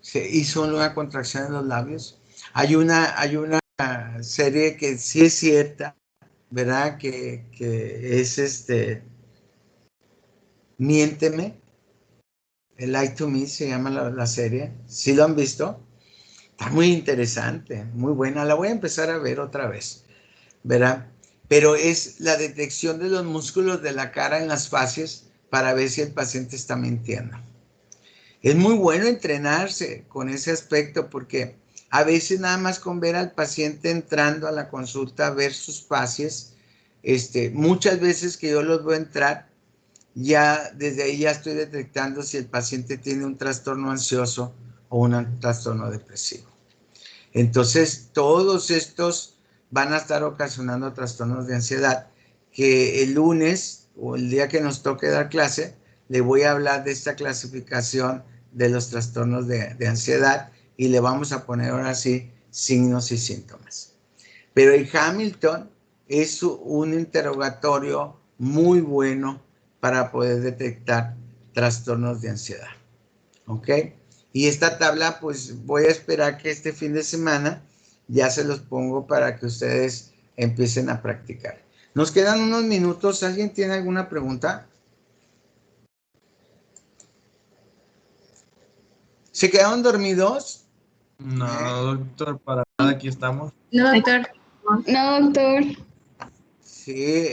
se hizo una contracción en los labios. Hay una serie que sí es cierta, ¿verdad? Que es Miénteme, Lie to Me se llama la serie. ¿Sí lo han visto? Está muy interesante, muy buena. La voy a empezar a ver otra vez, ¿verdad? Pero es la detección de los músculos de la cara en las facies para ver si el paciente está mintiendo. Es muy bueno entrenarse con ese aspecto porque a veces nada más con ver al paciente entrando a la consulta, ver sus facies, muchas veces que yo los veo entrar, ya desde ahí ya estoy detectando si el paciente tiene un trastorno ansioso o un trastorno depresivo. Entonces, todos estos van a estar ocasionando trastornos de ansiedad que el lunes o el día que nos toque dar clase, le voy a hablar de esta clasificación de los trastornos de ansiedad y le vamos a poner ahora sí signos y síntomas. Pero el Hamilton es un interrogatorio muy bueno para poder detectar trastornos de ansiedad. ¿Ok? Y esta tabla, pues voy a esperar que este fin de semana ya se los pongo para que ustedes empiecen a practicar. Nos quedan unos minutos. ¿Alguien tiene alguna pregunta? ¿Se quedaron dormidos? No, doctor, para nada, aquí estamos. No, doctor. No, doctor. Sí,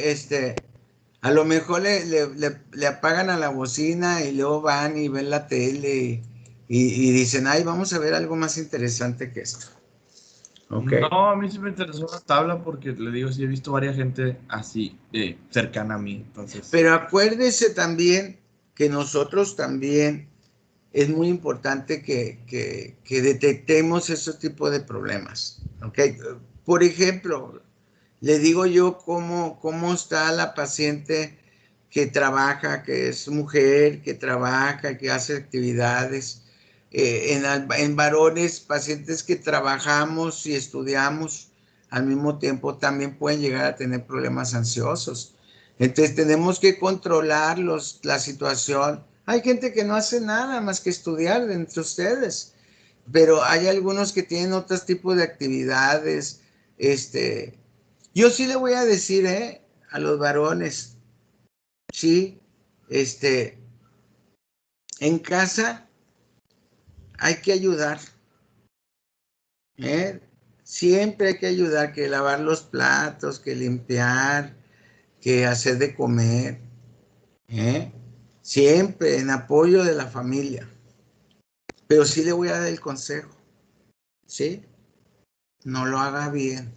a lo mejor le apagan a la bocina y luego van y ven la tele y dicen, ay, vamos a ver algo más interesante que esto. Okay. No, a mí sí me interesó la tabla porque le digo, sí he visto varias gente así, cercana a mí, entonces. Pero acuérdese también que nosotros también es muy importante que detectemos ese tipo de problemas. ¿Okay? Por ejemplo, le digo yo cómo está la paciente que trabaja, que es mujer, que trabaja, que hace actividades. En varones, pacientes que trabajamos y estudiamos al mismo tiempo también pueden llegar a tener problemas ansiosos. Entonces tenemos que controlar la situación. Hay gente que no hace nada más que estudiar entre ustedes, pero hay algunos que tienen otros tipos de actividades. Yo sí le voy a decir, a los varones, sí, en casa hay que ayudar, siempre hay que ayudar, que lavar los platos, que limpiar, que hacer de comer, siempre en apoyo de la familia. Pero sí le voy a dar el consejo, ¿sí? No lo haga bien.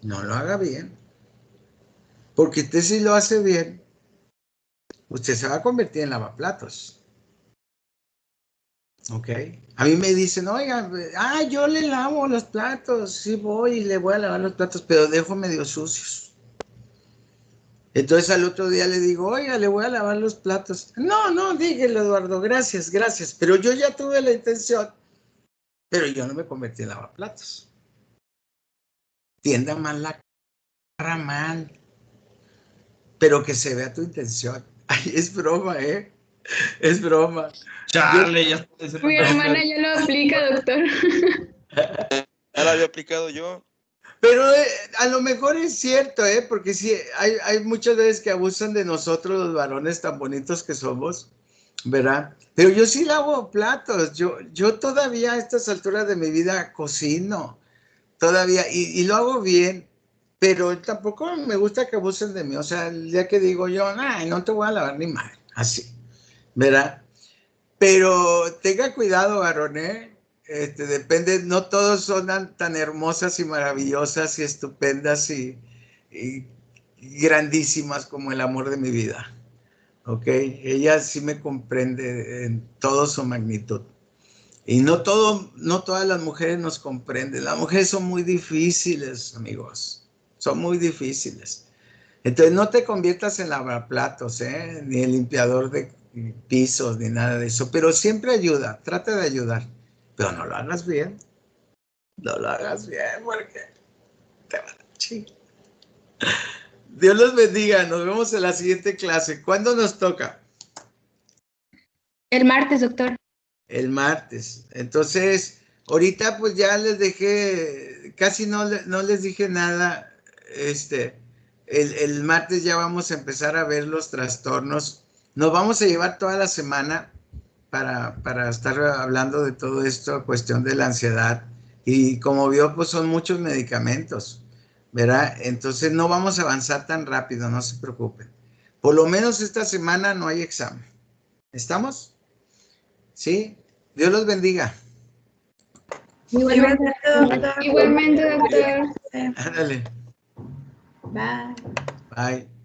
No lo haga bien. Porque usted si lo hace bien, usted se va a convertir en lavaplatos. Ok. A mí me dicen, oiga, yo le lavo los platos, sí voy y le voy a lavar los platos, pero dejo medio sucios. Entonces al otro día le digo, oiga, le voy a lavar los platos. No, dígale, Eduardo, gracias, pero yo ya tuve la intención, pero yo no me convertí en lavaplatos. Tienda mal la cara mal, pero que se vea tu intención. Ay, es broma, ¿eh? Es broma. Chale, ya está. Mi hermana ya lo aplica, doctor. Ya la había aplicado yo. Pero a lo mejor es cierto, porque sí, hay muchas veces que abusan de nosotros los varones tan bonitos que somos, ¿verdad? Pero yo sí lavo platos, yo todavía a estas alturas de mi vida cocino, todavía, y lo hago bien, pero tampoco me gusta que abusen de mí, o sea, el día que digo yo, no te voy a lavar ni madre, así, ¿verdad? Pero tenga cuidado, varón, depende, no todos son tan hermosas y maravillosas y estupendas y grandísimas como el amor de mi vida. ¿Ok? Ella sí me comprende en toda su magnitud. Y no todas las mujeres nos comprenden. Las mujeres son muy difíciles, amigos. Son muy difíciles. Entonces no te conviertas en lavaplatos, ni el limpiador de pisos, ni nada de eso, pero siempre ayuda, trata de ayudar, pero no lo hagas bien, no lo hagas bien porque te va a chingar. Dios los bendiga, nos vemos en la siguiente clase. ¿Cuándo nos toca? El martes, doctor. El martes. Entonces, ahorita pues ya les dejé, casi no les dije nada, el martes ya vamos a empezar a ver los trastornos. Nos vamos a llevar toda la semana para estar hablando de todo esto, cuestión de la ansiedad. Y como vio, pues son muchos medicamentos, ¿verdad? Entonces no vamos a avanzar tan rápido, no se preocupen. Por lo menos esta semana no hay examen. ¿Estamos? ¿Sí? Dios los bendiga. Igualmente, doctor. Igualmente, doctor. Ándale. Bye. Bye.